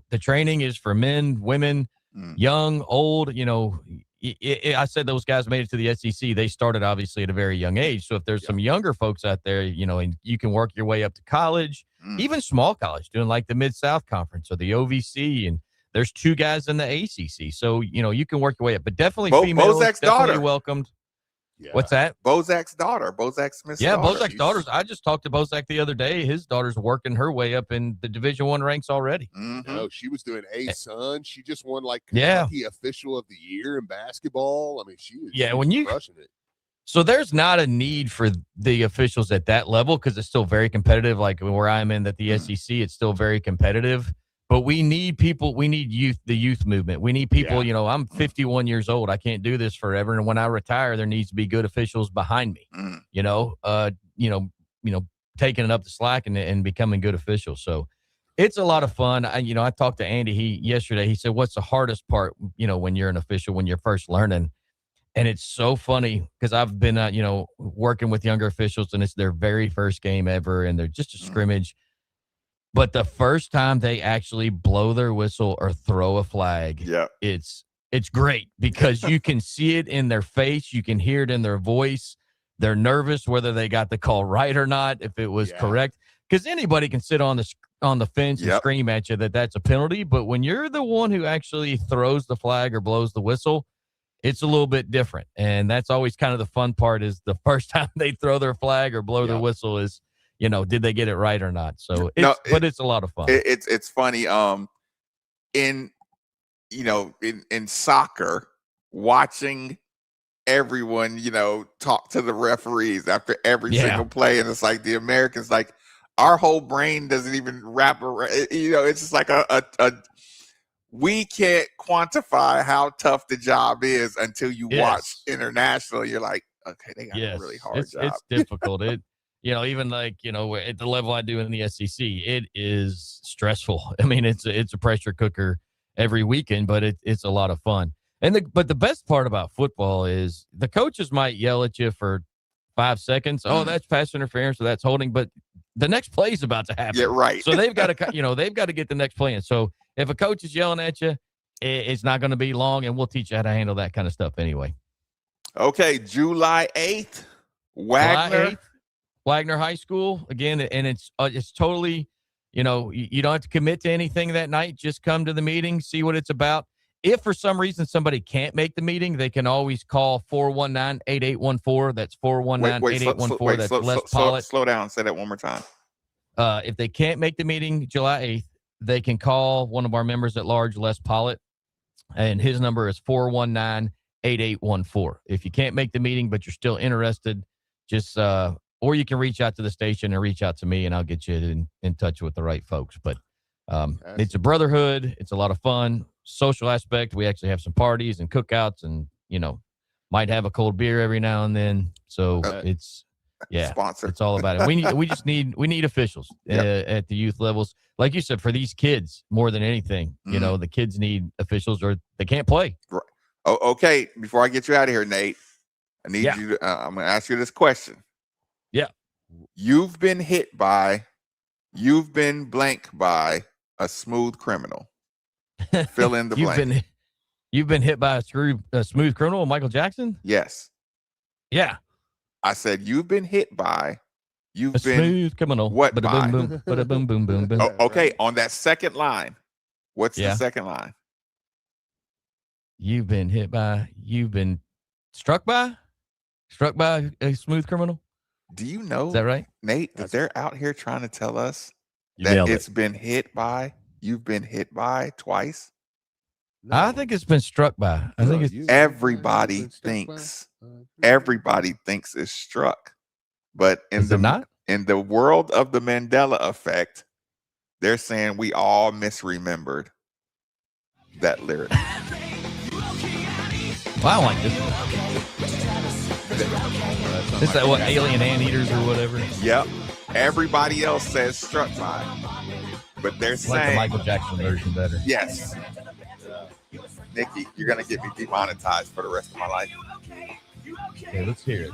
the training is for men, women, young, old, you know. I said those guys made it to the SEC. They started obviously at a very young age. So if there's some younger folks out there, you know, and you can work your way up to college, even small college, doing like the Mid-South Conference or the OVC, and there's 2 guys in the ACC. So, you know, you can work your way up, but definitely females, definitely welcomed. Yeah. What's that? Bozak's daughter, Bozak Smith's daughter. Bozak's daughters. I just talked to Bozak the other day. His daughter's working her way up in the Division I ranks already. No, she was doing A-Sun. She just won like Kentucky Official of the Year in basketball. I mean, she was crushing it. So there's not a need for the officials at that level because it's still very competitive. Like where I'm in at the SEC, it's still very competitive. But we need people. We need the youth movement. We need people. You know, I'm 51 years old. I can't do this forever. And when I retire, there needs to be good officials behind me. You know, taking it up the slack and becoming good officials. So it's a lot of fun. I talked to Andy yesterday. He said, "What's the hardest part? You know, when you're an official, when you're first learning." And it's so funny because I've been, working with younger officials, and it's their very first game ever, and they're just a scrimmage. But the first time they actually blow their whistle or throw a flag, it's great because you can see it in their face. You can hear it in their voice. They're nervous whether they got the call right or not, if it was correct. Because anybody can sit on the fence and scream at you that that's a penalty. But when you're the one who actually throws the flag or blows the whistle, it's a little bit different. And that's always kind of the fun part is the first time they throw their flag or blow their whistle is, did they get it right or not? So, but it's a lot of fun. It's funny. In soccer, watching everyone, talk to the referees after every single play, and it's like the Americans, like our whole brain doesn't even wrap around. It's just like we can't quantify how tough the job is until you watch international. You're like, okay, they got a really hard job. It's difficult. Even like, at the level I do in the SEC, it is stressful. I mean, it's a pressure cooker every weekend, but it's a lot of fun. But the best part about football is the coaches might yell at you for 5 seconds. Oh, that's pass interference, or that's holding, but the next play is about to happen. Yeah, right. So they've got to get the next play in. So if a coach is yelling at you, it's not going to be long, and we'll teach you how to handle that kind of stuff anyway. Okay, July 8th, Wagner High School again, and it's totally, you don't have to commit to anything that night. Just come to the meeting, see what it's about. If for some reason somebody can't make the meeting, they can always call 419-8814. That's 419-8814. That's Les Pollitt. Slow down. Say that one more time. If they can't make the meeting July 8th, they can call one of our members at large, Les Pollitt, and his number is 419-8814. If you can't make the meeting but you're still interested, just or you can reach out to the station and reach out to me, and I'll get you in touch with the right folks. But it's a brotherhood. It's a lot of fun. Social aspect. We actually have some parties and cookouts, and might have a cold beer every now and then. So it's sponsor. It's all about it. We need officials at the youth levels, like you said, for these kids more than anything. The kids need officials, or they can't play. Right. Oh, okay. Before I get you out of here, Nate, I need you to. I'm going to ask you this question. Yeah. You've been blank by a smooth criminal. Fill in the blank. You've been hit by a smooth criminal, Michael Jackson? Yes. Yeah. I said you've been hit by. You've been smooth criminal. What by? Boom, boom, boom, boom, boom, boom. Okay. On that second line, what's the second line? You've been struck by a smooth criminal. Do you know? Is that right, Nate? That they're out here trying to tell us that it's been hit by. You've been hit by twice. No. I think it's been struck by. I think it's everybody thinks it's struck, but in the world of the Mandela effect, they're saying we all misremembered that lyric. Well, I like this one. Is that what, alien anteaters or whatever? Yep. Everybody else says struck by, but they're saying like the Michael Jackson version better. Yes. Nikki, you're gonna get me demonetized for the rest of my life. Okay, let's hear it.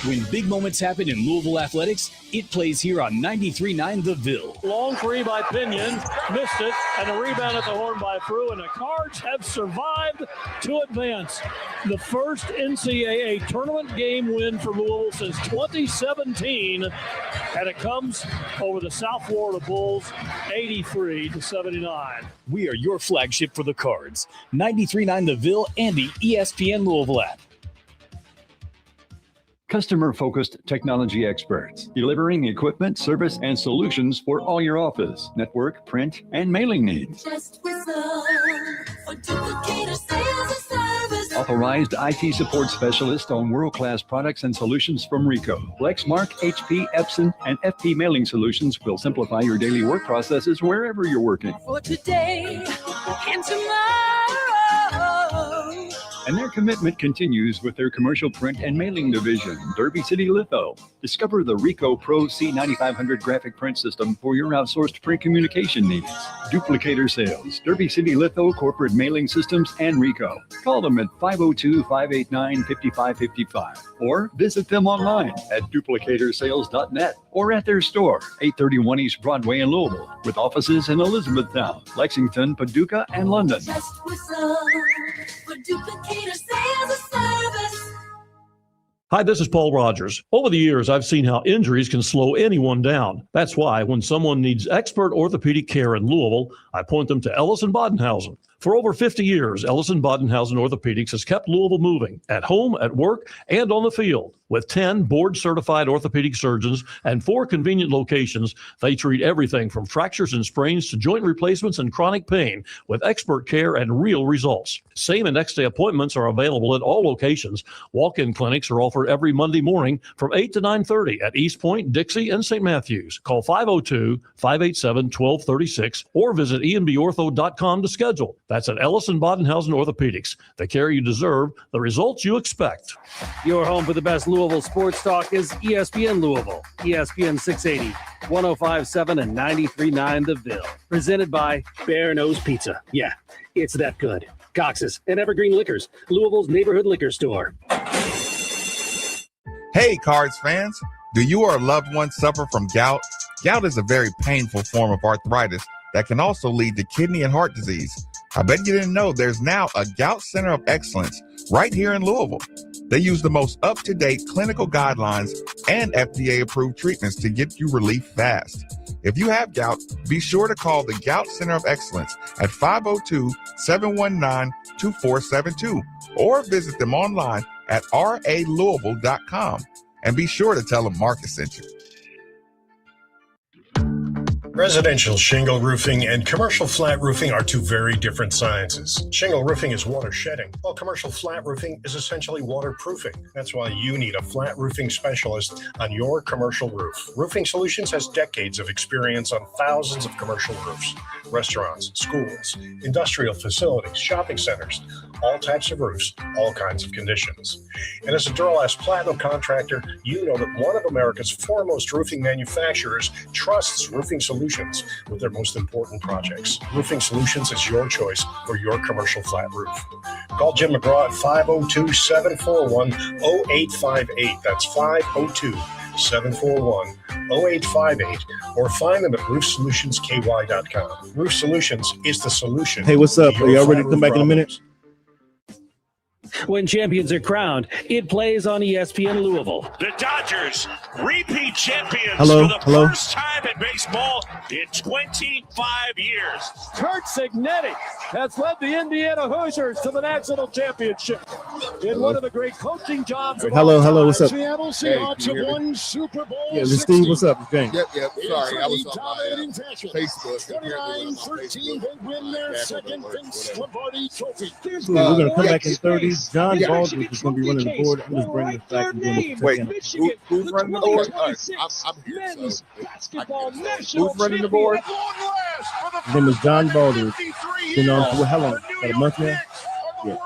When big moments happen in Louisville athletics, it plays here on 93.9 The Ville. Long three by Pinion, missed it, and a rebound at the horn by Frew, and the Cards have survived to advance. The first NCAA tournament game win for Louisville since 2017, and it comes over the South Florida Bulls, 83-79. We are your flagship for the Cards. 93.9 The Ville and the ESPN Louisville app. Customer-focused technology experts, delivering equipment, service, and solutions for all your office, network, print, and mailing needs. Just whistle for Duplicator Sales and Service. Authorized IT support specialist on world-class products and solutions from Rico. Lexmark, HP, Epson, and FP Mailing Solutions will simplify your daily work processes wherever you're working. For today and tomorrow. And their commitment continues with their commercial print and mailing division, Derby City Litho. Discover the Rico Pro C9500 graphic print system for your outsourced print communication needs. Duplicator Sales, Derby City Litho Corporate Mailing Systems, and Rico. Call them at 502-589-5555 or visit them online at duplicatorsales.net or at their store, 831 East Broadway in Louisville, with offices in Elizabethtown, Lexington, Paducah, and London. Just whistle for Duplicator Sales and Service. Hi, this is Paul Rogers. Over the years, I've seen how injuries can slow anyone down. That's why when someone needs expert orthopedic care in Louisville, I point them to Ellis & Bodenhausen. For over 50 years, Ellis & Bodenhausen Orthopedics has kept Louisville moving at home, at work, and on the field. With 10 board-certified orthopedic surgeons and 4 convenient locations, they treat everything from fractures and sprains to joint replacements and chronic pain with expert care and real results. Same and next-day appointments are available at all locations. Walk-in clinics are offered every Monday morning from 8 to 9:30 at East Point, Dixie, and St. Matthews. Call 502-587-1236 or visit enbortho.com to schedule. That's at Ellis & Bodenhausen Orthopedics. The care you deserve, the results you expect. Your home for the best Louisville sports talk is ESPN Louisville, ESPN 680, 105.7 and 93.9 The Ville. Presented by Bear Nose Pizza. Yeah, it's that good. Cox's and Evergreen Liquors, Louisville's neighborhood liquor store. Hey, Cards fans. Do you or a loved one suffer from gout? Gout is a very painful form of arthritis that can also lead to kidney and heart disease. I bet you didn't know there's now a Gout Center of Excellence right here in Louisville. They use the most up-to-date clinical guidelines and FDA-approved treatments to get you relief fast. If you have gout, be sure to call the Gout Center of Excellence at 502-719-2472 or visit them online at ralouisville.com. And be sure to tell them Marcus sent you. Residential shingle roofing and commercial flat roofing are two very different sciences. Shingle roofing is water shedding, while commercial flat roofing is essentially waterproofing. That's why you need a flat roofing specialist on your commercial roof. Roofing Solutions has decades of experience on thousands of commercial roofs, restaurants, schools, industrial facilities, shopping centers, all types of roofs, all kinds of conditions. And as a Duralast Platinum contractor, you know that one of America's foremost roofing manufacturers trusts Roofing Solutions with their most important projects. Roofing Solutions is your choice for your commercial flat roof. Call Jim McGraw at 502-741-0858. That's 502-741-0858, or find them at roofsolutionsky.com. Roof Solutions is the solution. Hey, what's up? Are y'all ready to come back in a minute? When champions are crowned, it plays on ESPN Louisville. The Dodgers, repeat champions Hello, for the hello. first time in baseball in 25 years. Kurt Signetti has led the Indiana Hoosiers to the national championship in one of the great coaching jobs of Hello, all hello, what's up? Seattle Seahawks have won Super Bowl Yeah, this is Steve. What's up? James. Yep. Sorry, I was on dominating my fashion. Facebook. 29-13, they win their second Vince Lombardi trophy. We're going to come back in 30. John Baldwin is going to be running the board. I'm just bringing this back and doing the Wait, check-in. who's running the board? I'm here. Men's basketball Who's national running the board? His name is John Baldwin. Been on for how long? About a month now? Yeah.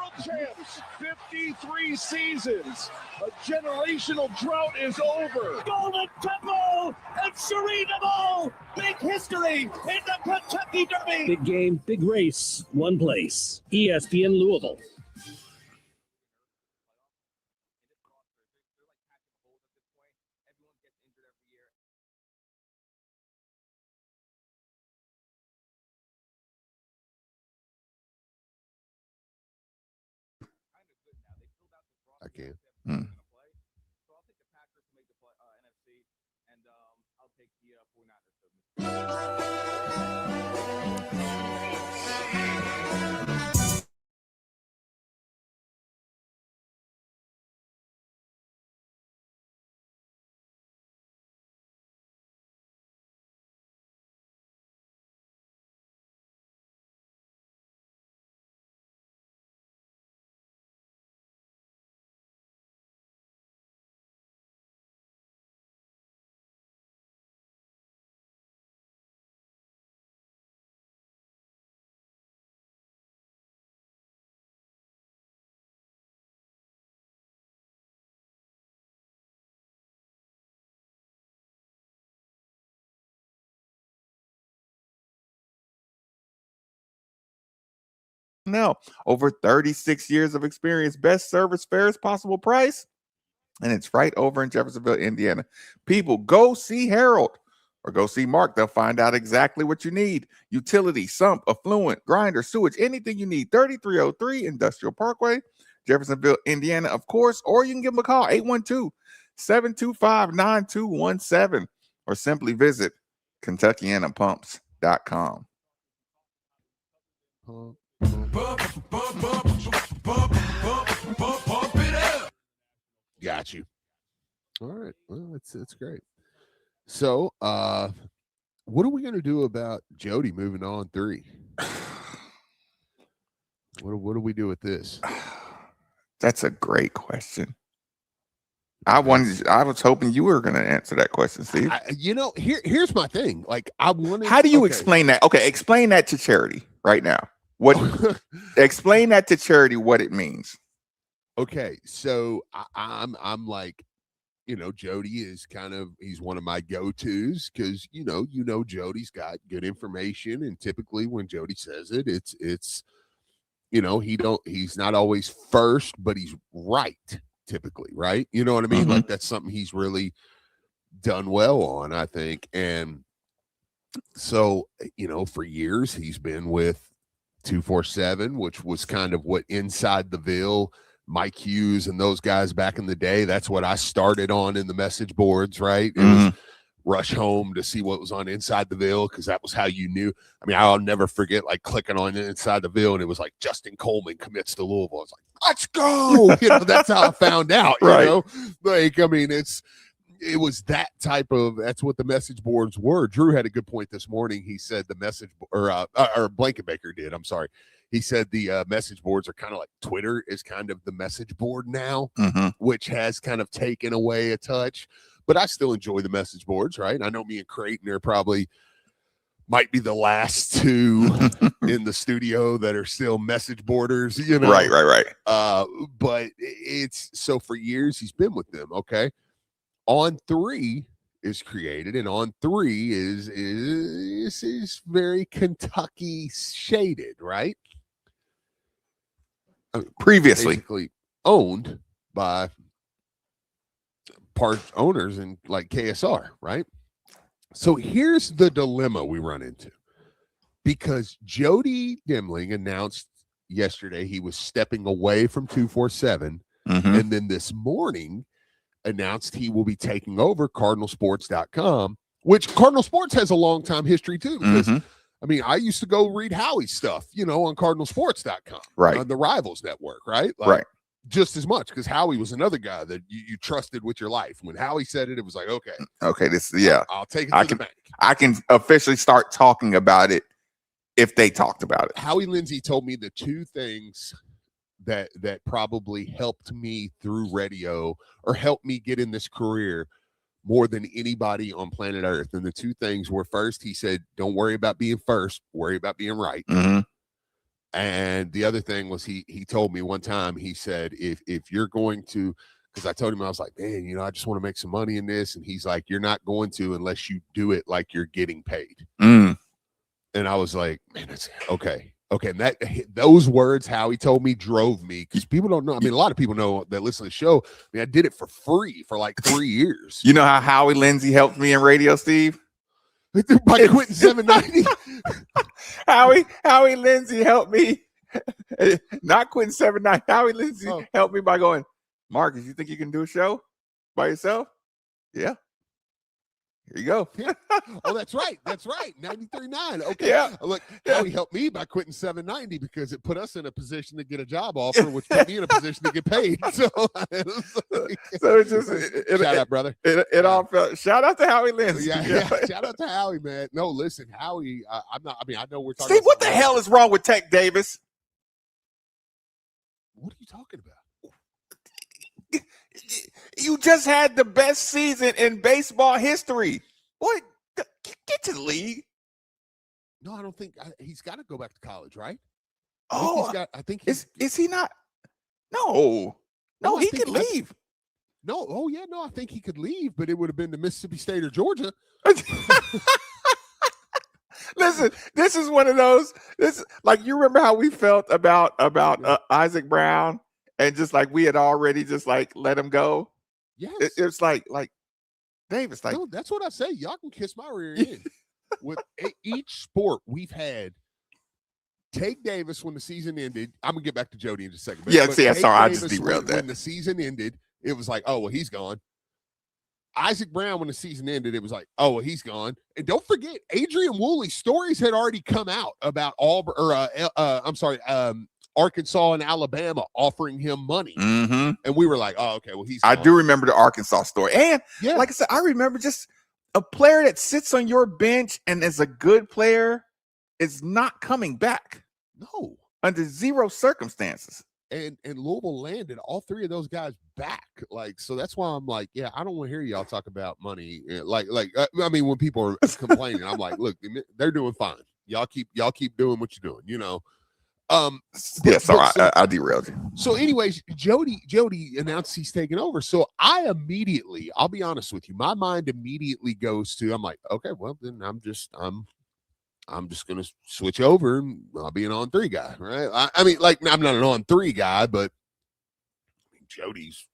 53 seasons. A generational drought is over. Golden Temple and Serena Bowl. Big history in the Kentucky Derby. Big game, big race, one place. ESPN Louisville. I can. personnel. Over 36 years of experience, best service, fairest possible price. And it's right over in Jeffersonville, Indiana. People, go see Harold or go see Mark. They'll find out exactly what you need. Utility, sump, affluent, grinder, sewage, anything you need. 3303 Industrial Parkway, Jeffersonville, Indiana, of course. Or you can give them a call, 812-725-9217. Or simply visit KentuckianaPumps.com. Got you. All right. Well, that's great. So, what are we going to do about Jody moving on 3? What do we do with this? That's a great question. I was hoping you were going to answer that question, Steve. Here's my thing. Like, I wanted. How do you explain that? Okay, explain that to Charity right now. What? Explain that to Charity what it means. Okay, so I'm like, Jody is he's one of my go-tos because Jody's got good information, and typically when Jody says it, it's he's not always first, but he's right typically, right? You know what I mean? Like that's something he's really done well on, I think. And so, for years he's been with 247, which was kind of what Inside the Ville, Mike Hughes and those guys back in the day. That's what I started on in the message boards, right? It was rush home to see what was on Inside the Ville because that was how you knew. I mean, I'll never forget like clicking on Inside the Ville and it was like Justin Coleman commits to Louisville. I was like, let's go. That's how I found out. Right. Like, I mean, it was that type of, that's what the message boards were. Drew had a good point this morning. He said the message, or Blankenbaker did, I'm sorry. He said the message boards are kind of like Twitter is kind of the message board now, which has kind of taken away a touch. But I still enjoy the message boards, right? I know me and Creighton are probably might be the last two in the studio that are still message boarders, Right. But it's so for years he's been with them. Okay. On 3 is created, and On 3 is very Kentucky shaded, right? Previously basically owned by part owners and like KSR, right? So here's the dilemma we run into, because Jody Demling announced yesterday he was stepping away from 247, and then this morning announced he will be taking over CardinalSports.com, which Cardinal Sports has a long time history too. Because I mean, I used to go read Howie's stuff, on CardinalSports.com, right, on the Rivals Network, right? Like, right. Just as much, because Howie was another guy that you trusted with your life. When Howie said it, it was like, okay, I'll take it to the bank. I can officially start talking about it if they talked about it. Howie Lindsay told me the 2 things that probably helped me through radio or helped me get in this career more than anybody on planet Earth. And the 2 things were, first, he said, don't worry about being first, worry about being right. And the other thing was he told me one time, he said, if you're going to, because I told him, I was like, man, I just want to make some money in this. And he's like, you're not going to unless you do it like you're getting paid. And I was like, man, that's okay. And those words, how he told me, drove me, because people don't know. I mean, a lot of people know that listen to the show. I mean, I did it for free for like 3 years. You know how Howie Lindsay helped me in radio, Steve? By quitting 790. Howie Lindsay helped me. Not quitting 790. Howie Lindsay helped me by going, Marcus, you think you can do a show by yourself? Yeah. Here you go. Oh, that's right. 93.9. Okay. Yeah. Look, Howie helped me by quitting 790 because it put us in a position to get a job offer, which put me in a position to get paid. So it's just shout out, brother. It all felt. Shout out to Howie Lindsay. Yeah. Shout out to Howie, man. No, listen, Howie. I'm not. I mean, I know we're talking. Steve, what the hell is wrong with Tech Davis? What are you talking about? You just had the best season in baseball history. Boy, get to the league. No, I don't think he's got to go back to college, right? I think is he not? No, he could leave. I think he could leave, but it would have been to Mississippi State or Georgia. Listen, this is one of those This like you remember how we felt about Isaac Brown, and just like we had already just like let him go. Yes. It's like Davis, like no, that's what I say. Y'all can kiss my rear end. With each sport we've had, take Davis when the season ended. I'm gonna get back to Jody in just a second. Yeah, but sorry, I Davis just derailed that. When the season ended, it was like, oh well, he's gone. Isaac Brown, when the season ended, it was like, oh well, he's gone. And don't forget, Adrian Woolley stories had already come out about Auburn, or Arkansas and Alabama offering him money, mm-hmm. and we were like, oh okay, well he's. I gone. do remember the Arkansas story, and yeah. like I said, I remember just a player that sits on your bench and is a good player is not coming back. No, under zero circumstances. And Louisville landed all three of those guys back. Like, so that's why I'm like, yeah, I don't want to hear y'all talk about money. I mean, when people are complaining, I'm like, look, they're doing fine. Y'all keep doing what you're doing, you know. I derailed you. So anyways, Jody announced he's taking over. So I'll be honest with you, my mind immediately goes to, I'm like, okay, well then I'm just gonna switch over and I'll be an on-3 guy, right? I mean, like, I'm not an on-3 guy, but Jody's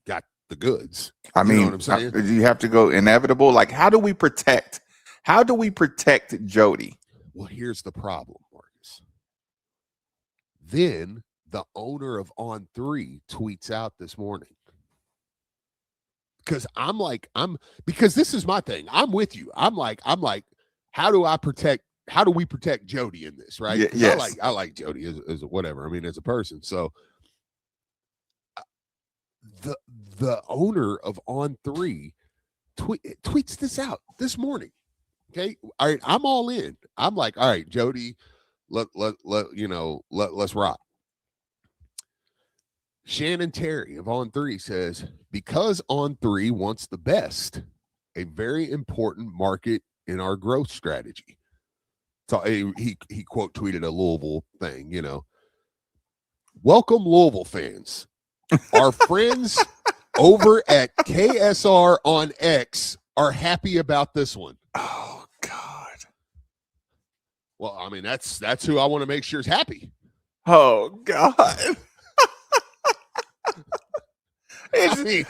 got the goods. I mean, you know what I'm saying? You have to go inevitable. Like, how do we protect Jody? Well, here's the problem, Marcus. Then the owner of On3 tweets out this morning. Because because this is my thing. I'm with you. I'm like, how do we protect Jody in this, right? Yes. I like Jody as a whatever. I mean, as a person. So the owner of On3 tweets this out this morning. Okay. All right. I'm all in. I'm like, all right, Jody, let's rock. Shannon Terry of On3 says, because On3 wants the best, a very important market in our growth strategy. So he quote tweeted a Louisville thing, you know. Welcome, Louisville fans. Our friends over at KSR on X are happy about this one. Oh God. Well, I mean, that's who I want to make sure is happy. Oh God. I mean,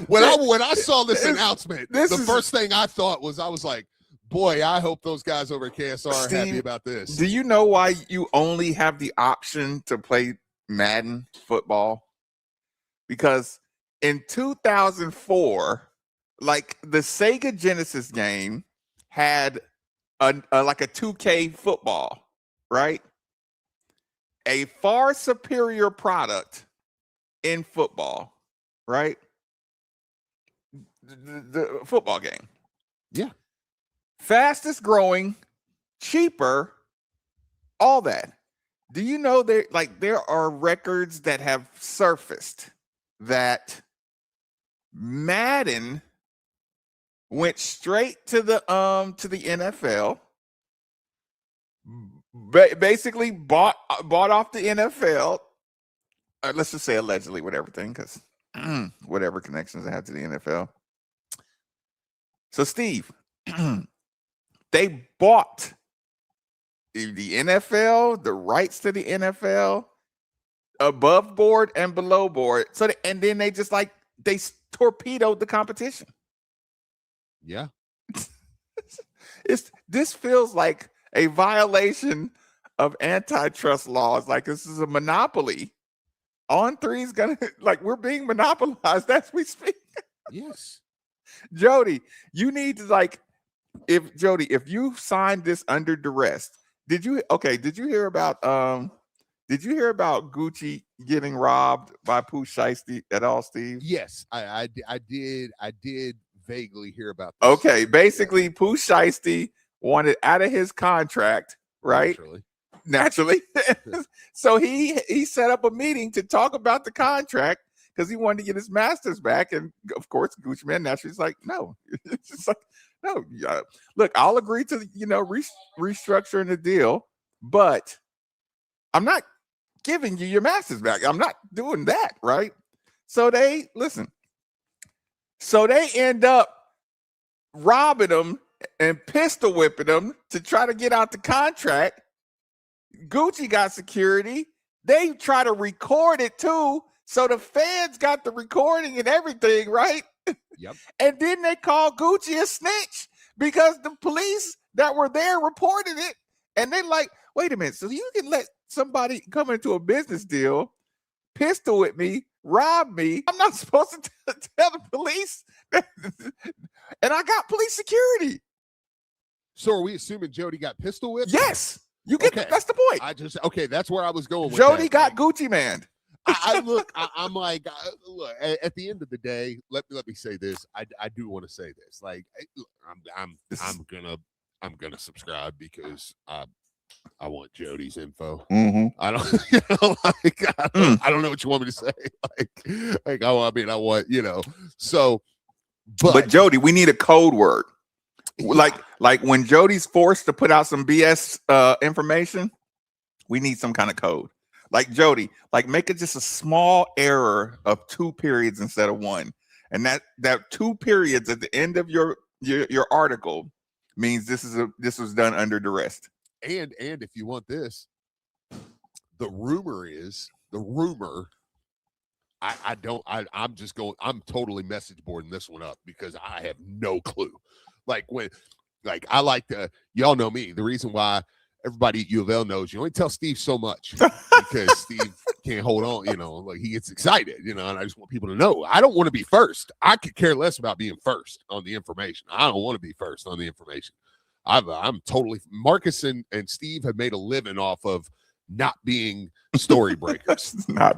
when I saw this announcement, the first thing I thought was, I was like, boy, I hope those guys over at KSR are happy about this. Do you know why you only have the option to play Madden football? Because in 2004, like the Sega Genesis game had like a 2K football, right? A far superior product in football, right? The football game. Yeah. Fastest growing, cheaper, all that. Do you know there are records that have surfaced that Madden went straight to the NFL, basically bought off the NFL. Let's just say allegedly with everything, because whatever connections they have to the NFL. So Steve, they bought the NFL, the rights to the NFL, above board and below board. So and then they just they torpedoed the competition. Yeah. This feels like a violation of antitrust laws. Like this is a monopoly. On3 is gonna we're being monopolized as we speak. Yes. Jody, you need to if you signed this under duress, did you hear about Gucci getting robbed by Pooh Shiesty at all, Steve? Yes, I did vaguely hear about this. Okay, basically Pooh Shiesty wanted out of his contract, right? Naturally. So he set up a meeting to talk about the contract because he wanted to get his masters back. And of course, Gucci Man naturally is like, no. It's just like, no. Look, I'll agree to restructuring the deal, but I'm not giving you your masters back. I'm not doing that, right? So they end up robbing them and pistol whipping them to try to get out the contract. Gucci got security. They try to record it too. So the fans got the recording and everything, right? Yep. And then they call Gucci a snitch because the police that were there reported it. And they like, wait a minute. So you can let somebody come into a business deal, pistol with me, rob me. I'm not supposed to tell the police. And I got police security. So are we assuming Jody got pistol whipped? Yes. You get that's the point. That's where I was going with Jody that. got Gucci man. I'm like, look, at the end of the day, let me say this. I do want to say this. Like, I'm gonna subscribe because I want Jody's info. Mm-hmm. I don't, I don't know what you want me to say. I want, so, But Jody, we need a code word. Like when Jody's forced to put out some BS information, we need some kind of code. Like Jody, like make it just a small error of 2 periods instead of 1, and that 2 periods at the end of your article means this was done under duress. And if you want this, the rumor. I'm totally message boarding this one up because I have no clue. Y'all know me. The reason why everybody at U of L knows you only tell Steve so much because Steve can't hold on, like he gets excited, and I just want people to know I don't want to be first. I could care less about being first on the information. I don't want to be first on the information. I'm totally Marcus and Steve have made a living off of not being story breakers. I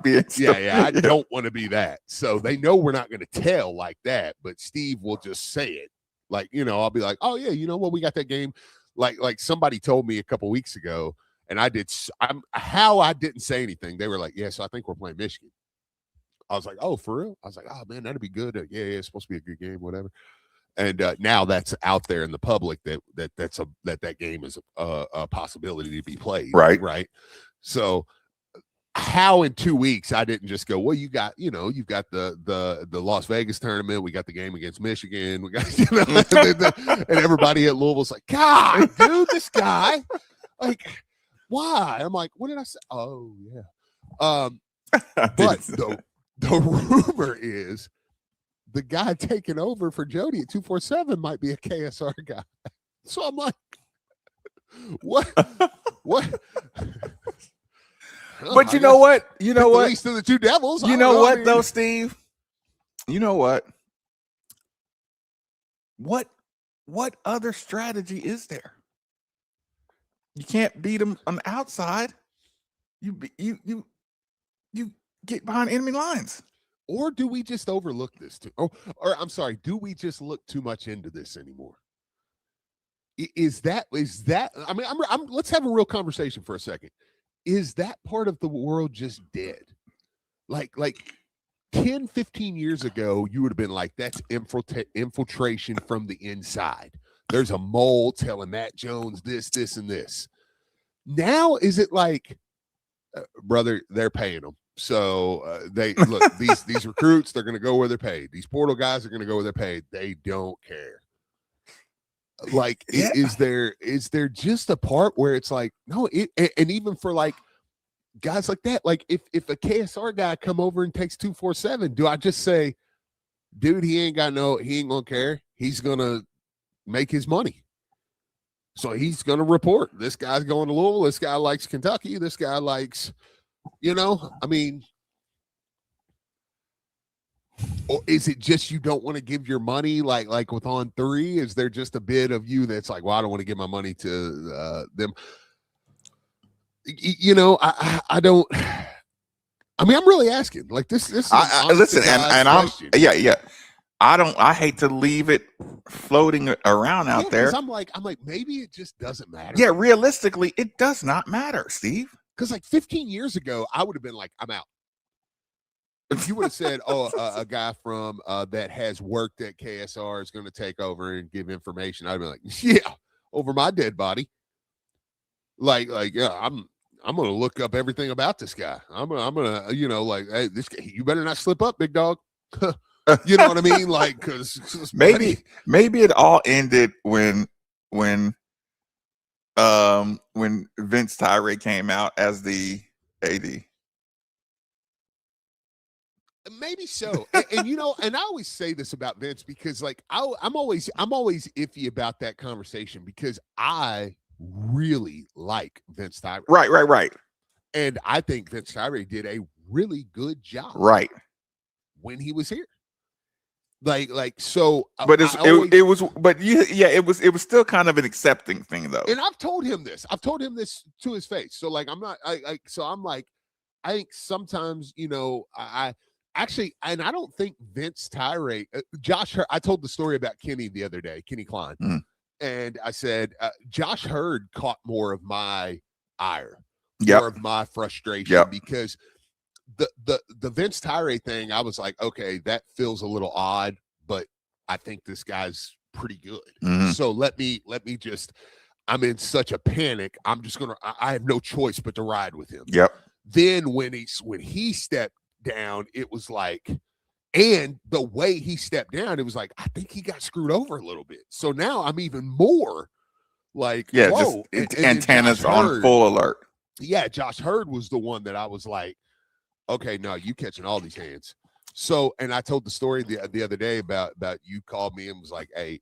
don't want to be that. So they know we're not going to tell like that, but Steve will just say it. Like, I'll be like, oh yeah, you know what? We got that game. Like somebody told me a couple weeks ago, and I didn't say anything. They were like, yeah, so I think we're playing Michigan. I was like, oh, for real? I was like, oh man, that'd be good. Yeah, it's supposed to be a good game, whatever. And now that's out there in the public that game is a possibility to be played. Right. So how in 2 weeks I didn't just go, well, you've got the Las Vegas tournament, we got the game against Michigan, we got and everybody at Louisville's like, God, dude, this guy, like, why? I'm like, what did I say? Oh yeah. But the rumor is the guy taking over for Jody at 247 might be a KSR guy. So I'm like, what? But you know what? At least of the two devils. You know what, though, Steve? You know what? What other strategy is there? You can't beat them on the outside. You get behind enemy lines. Or do we just overlook this too? Or I'm sorry, do we just look too much into this anymore? Is that? I mean, let's have a real conversation for a second. Is that part of the world just dead? Like 10, 15 years ago, you would have been like, that's infiltration from the inside. There's a mole telling Matt Jones this, and this. Now, is it like, brother, they're paying them. So they look, these recruits, they're going to go where they're paid. These portal guys are going to go where they're paid. They don't care. Like, is there just a part where it's like, no, and even for like guys like that, like if a KSR guy come over and takes 247, do I just say, dude, he ain't gonna care. He's gonna make his money. So he's gonna report. This guy's going to Louisville. This guy likes Kentucky. This guy likes, I mean, or is it just you don't want to give your money like with On 3? Is there just a bit of you that's like, well, I don't want to give my money to them? I don't. I mean, I'm really asking. Like this. Listen, and I'm yeah. I hate to leave it floating around out there. I'm like maybe it just doesn't matter. Yeah, realistically, it does not matter, Steve. Because like 15 years ago, I would have been like, I'm out. If you would have said, "Oh, a guy from that has worked at KSR is going to take over and give information," I'd be like, "Yeah, over my dead body." Like, yeah, I'm going to look up everything about this guy. I'm gonna, hey, this guy, you better not slip up, big dog. You know what I mean? Like, because maybe it all ended when when Vince Tyree came out as the AD. Maybe so, and you know, and I always say this about Vince because, like, I'm always iffy about that conversation because I really like Vince Tyree. Right. And I think Vince Tyree did a really good job. Right. When he was here. Like so. But it was still kind of an accepting thing though. And I've told him this. I've told him this to his face. So like, I'm not. I think sometimes, you know, I actually, and I don't think Vince Tyree, Josh. I told the story about Kenny the other day, Kenny Klein, and I said Josh Hurd caught more of my ire, more of my frustration because the Vince Tyree thing, I was like, okay, that feels a little odd, but I think this guy's pretty good. So let me just. I'm in such a panic. I'm just gonna. I have no choice but to ride with him. Then when he stepped down, it was like, and the way he stepped down, it was like, I think he got screwed over a little bit. So now I'm even more like, whoa, just antennas on full alert. Yeah, Josh Hurd was the one that I was like, okay, no, you catching all these hands. So, and I told the story the other day about you called me and was like, hey,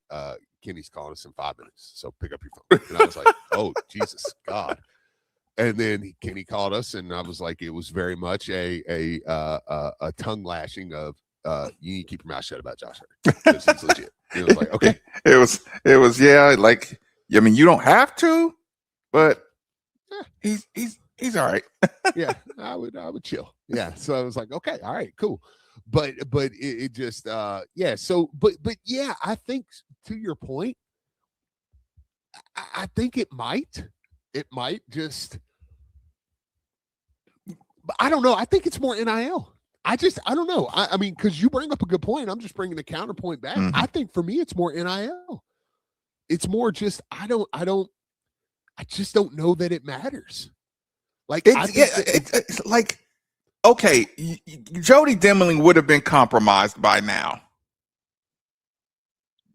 Kenny's calling us in 5 minutes, so pick up your phone. And I was like, oh, Jesus, God. And then Kenny called us, and I was like, it was very much a tongue lashing of you need to keep your mouth shut about Josh Hurd because he's legit. It was like, okay, it was like, I mean, you don't have to, but he's all right. Yeah, I would chill. Yeah, so I was like, okay, all right, cool. But it just yeah. So but yeah, I think to your point, I think it might just, but I don't know. I think it's more NIL. I don't know. I mean, because you bring up a good point. I'm just bringing a counterpoint back. I think for me, it's more NIL. It's more just, I just don't know that it matters. Like, it's like, okay, Jody Demling would have been compromised by now.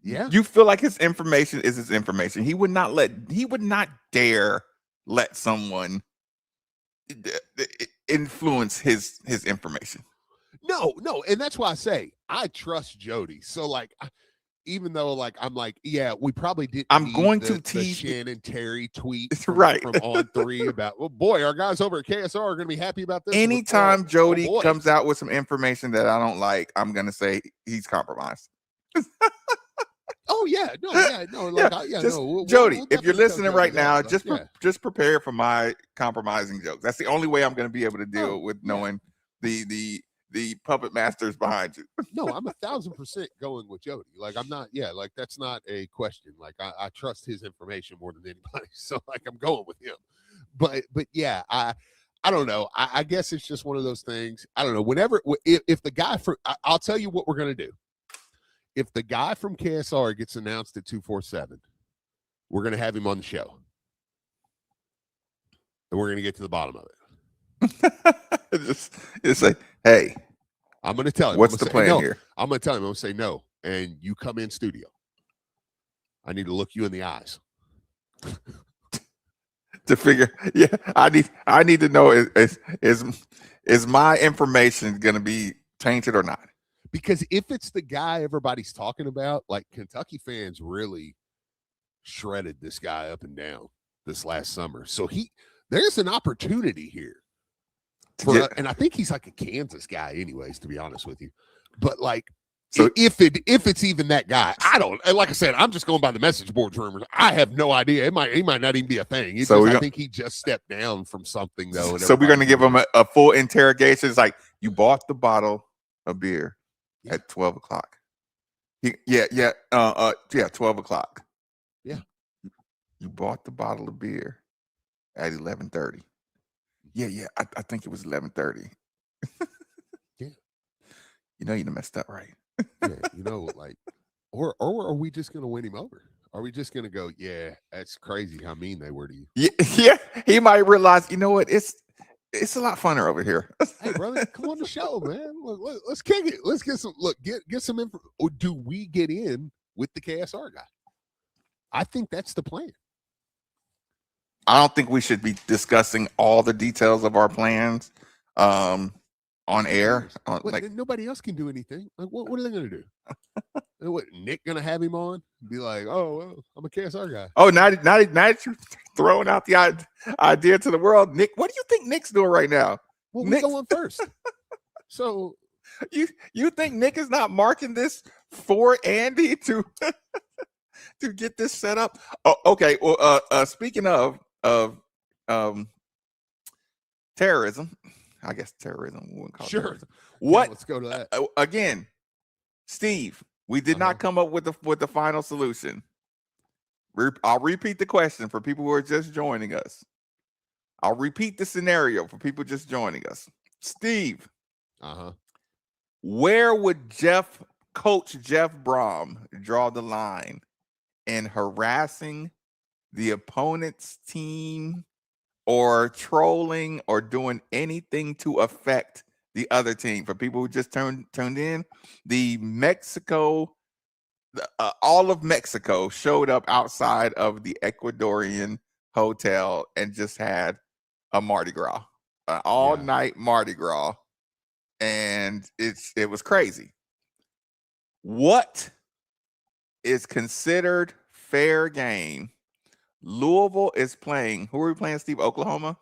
Yeah. You feel like his information is his information. He would not dare let someone influence his information. No. And that's why I say I trust Jody. So like, even though like, I'm like, yeah, we probably didn't. I'm going to the tease Shannon Terry tweet from On 3 about, well, boy, our guys over at KSR are going to be happy about this. Anytime Jody comes out with some information that I don't like, I'm going to say he's compromised. Oh yeah, no. Like, Jody, if you're listening right now, just prepare for my compromising jokes. That's the only way I'm going to be able to deal with knowing the puppet masters behind you. No, I'm 1,000% going with Jody. Like, I'm not. Yeah, like that's not a question. Like I trust his information more than anybody. So like I'm going with him. But yeah, I don't know. I guess it's just one of those things. I don't know. Whenever if the guy I'll tell you what we're going to do. If the guy from KSR gets announced at 247, we're going to have him on the show. And we're going to get to the bottom of it. It's like, hey, I'm going to tell him. What's the plan here? I'm going to tell him. I'm going to say no. And you come in studio. I need to look you in the eyes. To figure, yeah, I need to know is my information going to be tainted or not? Because if it's the guy everybody's talking about, like Kentucky fans really shredded this guy up and down this last summer. So there's an opportunity here. And I think he's like a Kansas guy anyways, to be honest with you. But like, so if it's even that guy, I don't, like I said, I'm just going by the message boards rumors. I have no idea. He might not even be a thing. I think he just stepped down from something though. So we're going to give him a full interrogation. It's like, you bought the bottle of beer at 12 o'clock. 12 o'clock. Yeah. You bought the bottle of beer at 11:30. Yeah. I think it was 11:30. Yeah. You know you done messed up, right? Yeah, like, or are we just gonna win him over? Are we just gonna go, yeah, that's crazy how mean they were to you? Yeah. He might realize, you know what, it's a lot funner over here. Hey, brother, come on the show, man. Let's kick it. Let's get some info. Or do we get in with the KSR guy? I think that's the plan. I don't think we should be discussing all the details of our plans on air. Nobody else can do anything. Like, what are they going to do? What, Nick going to have him on? Be like, oh, well, I'm a KSR guy. Oh, now that you're throwing out the idea to the world, Nick, what do you think Nick's doing right now? Well, we go on first. So you think Nick is not marking this for Andy to to get this set up? Oh, okay. Well, speaking of terrorism, I guess terrorism we wouldn't call it sure. terrorism. What? Yeah, let's go to that again, Steve. We did not come up with the final solution. I'll repeat the question for people who are just joining us. I'll repeat the scenario for people just joining us. Steve, where would Coach Jeff Brom draw the line in harassing the opponent's team or trolling or doing anything to affect the other team? For people who just tuned in, all of Mexico showed up outside of the Ecuadorian hotel and just had a Mardi Gras, all-night Mardi Gras, and it was crazy. What is considered fair game? Louisville is playing. Who are we playing, Steve? Oklahoma?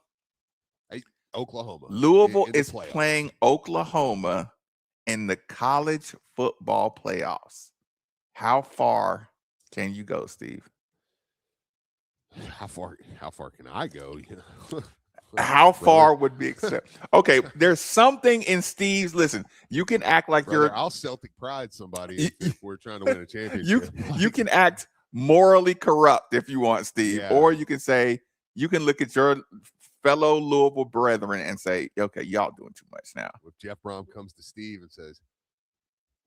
Oklahoma. Louisville is playing Oklahoma in the college football playoffs. How far can you go, Steve? How far can I go? How far would be acceptable? Okay, there's something in Steve's. Listen, you can act like I'll Celtic pride somebody if we're trying to win a championship. You can act morally corrupt if you want, Steve, or you can say, you can look at your fellow Louisville brethren and say, okay, y'all doing too much now. If Jeff Brom comes to Steve and says,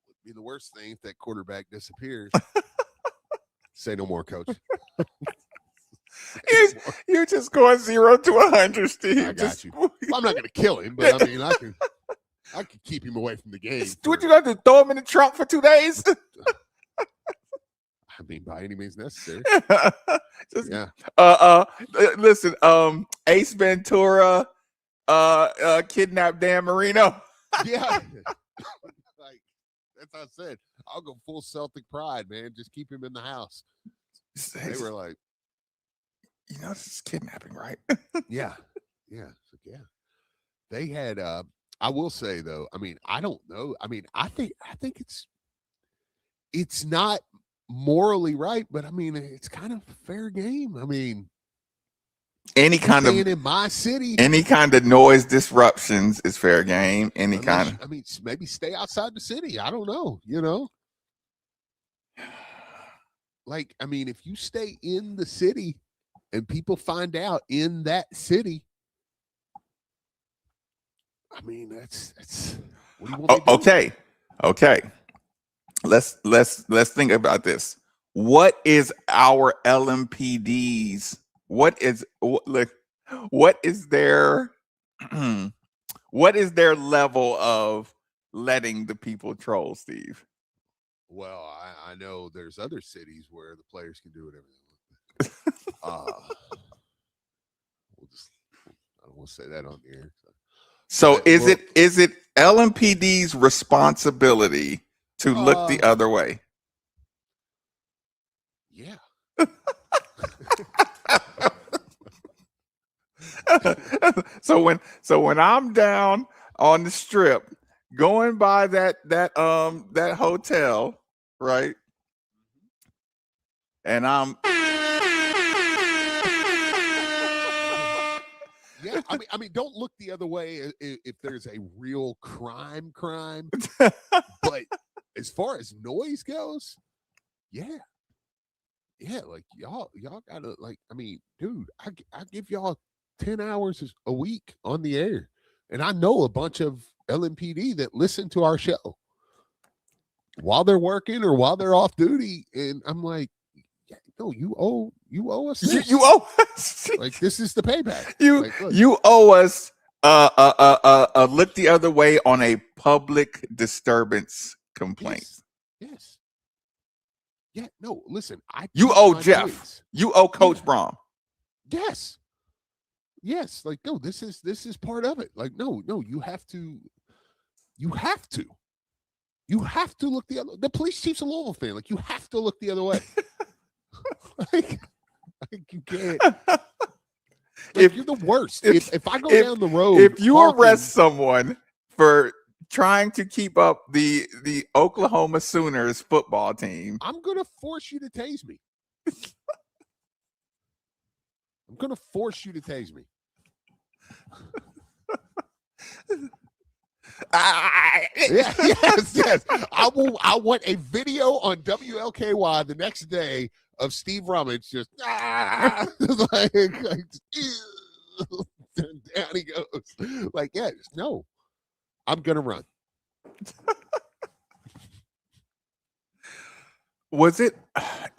would be the worst thing if that quarterback disappears. Say no more, coach. You're just going 0 to 100, Steve. I got you. Well, I'm not going to kill him, but I mean, I can keep him away from the game. What you got to throw him in the trunk for 2 days? I mean, by any means necessary. Listen, Ace Ventura, kidnapped Dan Marino. Yeah. Like, that's what I said. I'll go full Celtic pride, man. Just keep him in the house. They were like, this is kidnapping, right? Yeah. They had I will say though, I mean, I don't know. I mean, I think it's not morally right, but I mean, it's kind of a fair game. I mean, any kind of in my city, any kind of noise disruptions is fair game. I mean, maybe stay outside the city. I don't know, Like, I mean, if you stay in the city and people find out in that city, I mean, that's what do you want me to do? Okay. Let's think about this. What is our LMPD's? What is their what is their level of letting the people troll, Steve? Well, I know there's other cities where the players can do whatever they want. I don't want to say that on the air. So is it LMPD's responsibility to look the other way? Yeah. So when I'm down on the strip going by that hotel, right? And I'm yeah, I mean, don't look the other way if there's a real crime. But as far as noise goes, yeah, like y'all gotta, like, I mean, dude, I give y'all 10 hours a week on the air, and I know a bunch of LMPD that listen to our show while they're working or while they're off duty, and I'm like, no, you owe us this. You owe us. Like, this is the payback. You owe us a look the other way on a public disturbance complaint. Yes. Yeah, no, listen, you owe my Jeff. days. You owe Coach Brom. Yes. Yes, like no, this is part of it. Like no, you have to look the other. The police chief's a Louisville fan. Like you have to look the other way. like you can't. Like, if you're the worst, if I go down the road, if you arrest someone for trying to keep up the Oklahoma Sooners football team, I'm gonna force you to tase me. I'm gonna force you to tase me. Yes. I want a video on WLKY the next day of Steve Rummage just like down he goes. Like, yeah, no, I'm gonna run. Was it?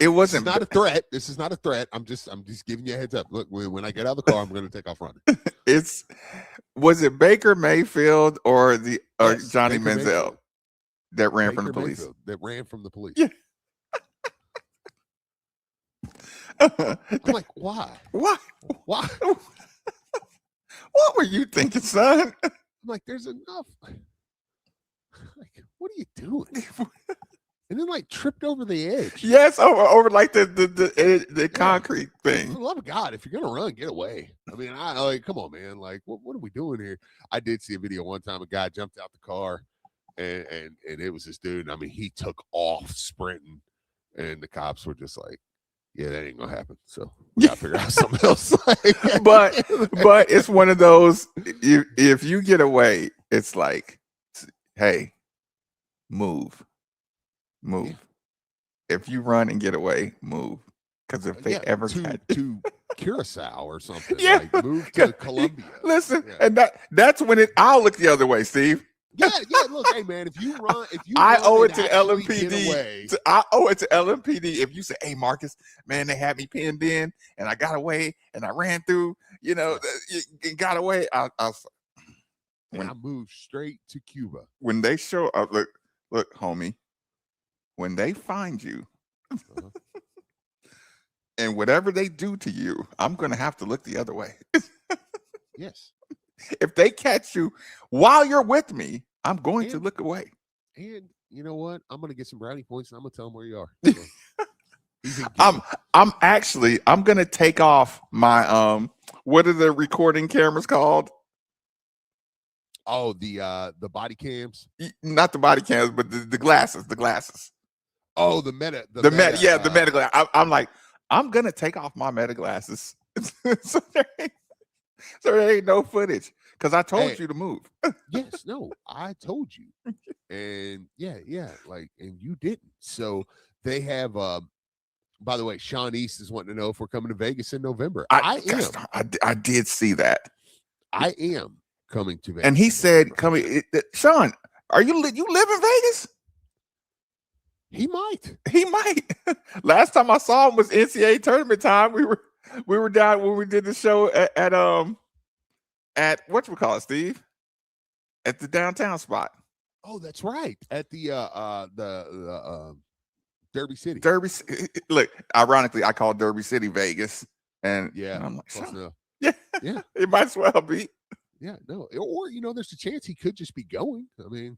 It wasn't. This is not a threat. This is not a threat. I'm just giving you a heads up. Look, when I get out of the car, I'm going to take off running. Was it Baker Mayfield or Johnny Baker Manziel Mayfield. that ran Baker from the police? Mayfield that ran from the police. Yeah. I'm like, why? Why? Why? What were you thinking, son? I'm like, there's enough. Like, what are you doing? And then like tripped over the edge. Yes, over like the concrete thing. For the love of God, if you're gonna run, get away. I mean, I like, come on, man. Like, what are we doing here? I did see a video one time. A guy jumped out the car, and it was this dude. I mean, he took off sprinting, and the cops were just like, "Yeah, that ain't gonna happen." So we gotta figure out something else. but it's one of those. If you get away, it's like, hey, move. Yeah. If you run and get away, move. Because if they ever to Curacao or something, like move to Colombia. Listen, and that's when I'll look the other way, Steve. Yeah. Look, hey man, if you run, I owe it to LMPD. I owe it to LMPD. If you say, "Hey, Marcus, man, they had me pinned in, and I got away, and I ran through, it got away," I moved straight to Cuba. When they show up, look, homie. When they find you, and whatever they do to you, I'm going to have to look the other way. Yes. If they catch you while you're with me, I'm going to look away. And you know what? I'm going to get some brownie points, and I'm going to tell them where you are. I'm going to take off my what are the recording cameras called? Oh, the body cams. Not the body cams, but the glasses. The glasses. Oh, the meta. The meta glasses. I'm like, I'm gonna take off my meta glasses, so there ain't no footage because I told you to move. Yes, no, I told you, and like, and you didn't. So they have. By the way, Sean East is wanting to know if we're coming to Vegas in November. I did see that. I am coming to Vegas, and he said, "Coming, Sean, are you live in Vegas?" He might. Last time I saw him was NCAA tournament time. We were down when we did the show at whatchamacallit, Steve? At the downtown spot. Oh, that's right. At the Derby City. Look, ironically, I call Derby City Vegas. And I'm like, yeah, it might as well be. Yeah, no. Or there's a chance he could just be going. I mean,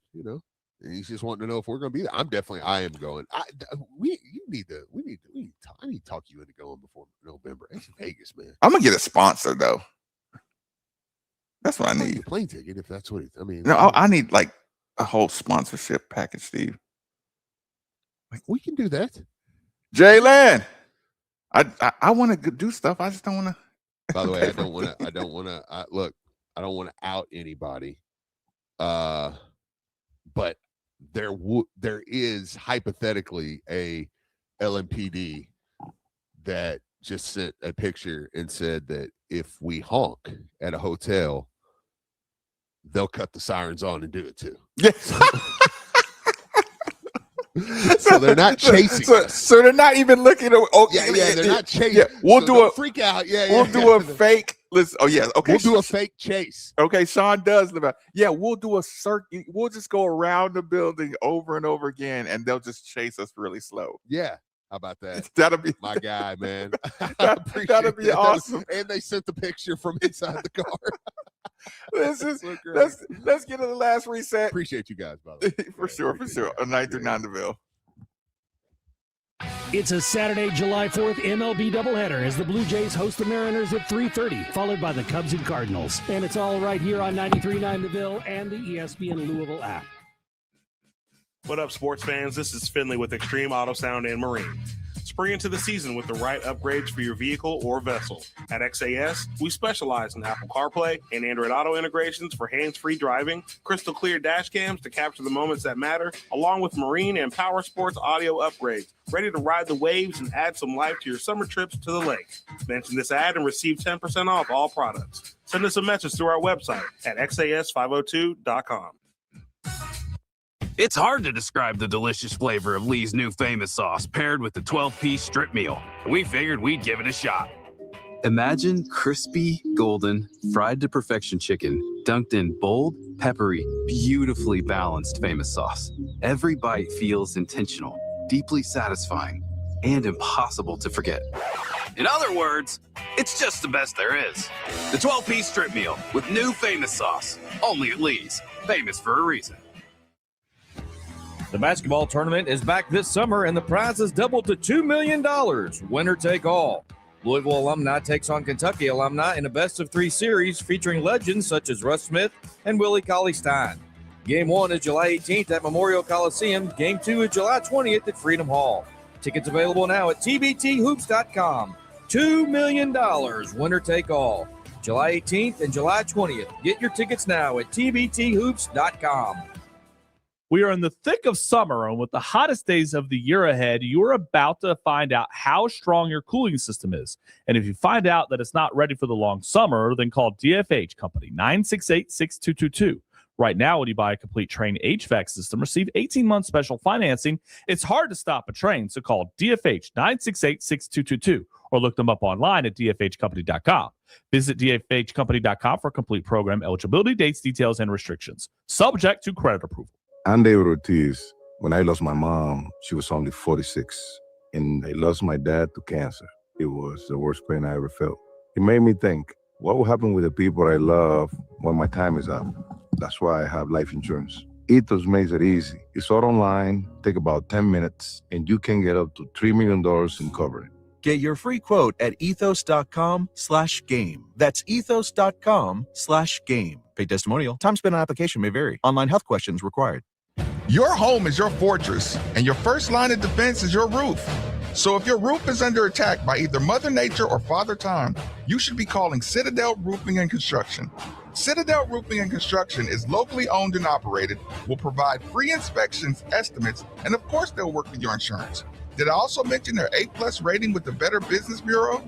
he's just wanting to know if we're going to be there. I am going. I need to talk you into going before November. It's Vegas, man. I'm gonna get a sponsor though. That's what I need. A plane ticket, if that's what No, I need like a whole sponsorship package, Steve. Like we can do that. Jaylen, I want to do stuff. I just don't want to. By the way, I don't want to. Look, I don't want to out anybody. But there is hypothetically a LMPD that just sent a picture and said that if we honk at a hotel, they'll cut the sirens on and do it too. Yes. So they're not chasing us. So they're not even looking. They're not chasing. Yeah, we'll do a freak out. We'll do a fake. Listen. Oh yeah. Okay. We'll do a fake chase. Okay. Sean does live out. Yeah. We'll do a circuit. We'll just go around the building over and over again, and they'll just chase us really slow. Yeah. How about that? That'll be my guy, man. That'll be awesome. And they sent the picture from inside the car. Let's get to the last reset. Appreciate you guys, by the way. for sure. A 939 DeVille. It's a Saturday, July 4th MLB doubleheader as the Blue Jays host the Mariners at 3:30, followed by the Cubs and Cardinals. And it's all right here on 93.9 The Ville and the ESPN Louisville app. What up, sports fans? This is Finley with Extreme Auto Sound and Marine. Spring into the season with the right upgrades for your vehicle or vessel. At XAS, we specialize in Apple CarPlay and Android Auto integrations for hands-free driving, crystal clear dash cams to capture the moments that matter, along with marine and power sports audio upgrades, ready to ride the waves and add some life to your summer trips to the lake. Mention this ad and receive 10% off all products. Send us a message through our website at xas502.com. It's hard to describe the delicious flavor of Lee's new famous sauce paired with the 12-piece strip meal. We figured we'd give it a shot. Imagine crispy, golden, fried to perfection chicken dunked in bold, peppery, beautifully balanced famous sauce. Every bite feels intentional, deeply satisfying, and impossible to forget. In other words, it's just the best there is. The 12-piece strip meal with new famous sauce. Only at Lee's. Famous for a reason. The basketball tournament is back this summer, and the prize is doubled to $2 million. Winner take all. Louisville alumni takes on Kentucky alumni in a best-of-3 series featuring legends such as Russ Smith and Willie Cauley-Stein. Game 1 is July 18th at Memorial Coliseum. Game 2 is July 20th at Freedom Hall. Tickets available now at tbthoops.com. $2 million. Winner take all. July 18th and July 20th. Get your tickets now at tbthoops.com. We are in the thick of summer, and with the hottest days of the year ahead, you're about to find out how strong your cooling system is. And if you find out that it's not ready for the long summer, then call DFH Company 968-6222. Right now, when you buy a complete Train HVAC system, receive 18-month special financing. It's hard to stop a train, so call DFH 968-6222 or look them up online at dfhcompany.com. Visit dfhcompany.com for complete program eligibility, dates, details, and restrictions. Subject to credit approval. I'm David Ortiz. When I lost my mom, she was only 46, and I lost my dad to cancer. It was the worst pain I ever felt. It made me think, what will happen with the people I love when my time is up? That's why I have life insurance. Ethos makes it easy. It's all online, take about 10 minutes, and you can get up to $3 million in coverage. Get your free quote at ethos.com/game. That's ethos.com/game. Paid testimonial. Time spent on application may vary. Online health questions required. Your home is your fortress, and your first line of defense is your roof. So if your roof is under attack by either Mother Nature or Father Time, you should be calling Citadel Roofing and Construction. Citadel Roofing and Construction is locally owned and operated, will provide free inspections, estimates, and of course they'll work with your insurance. Did I also mention their A+ rating with the Better Business Bureau?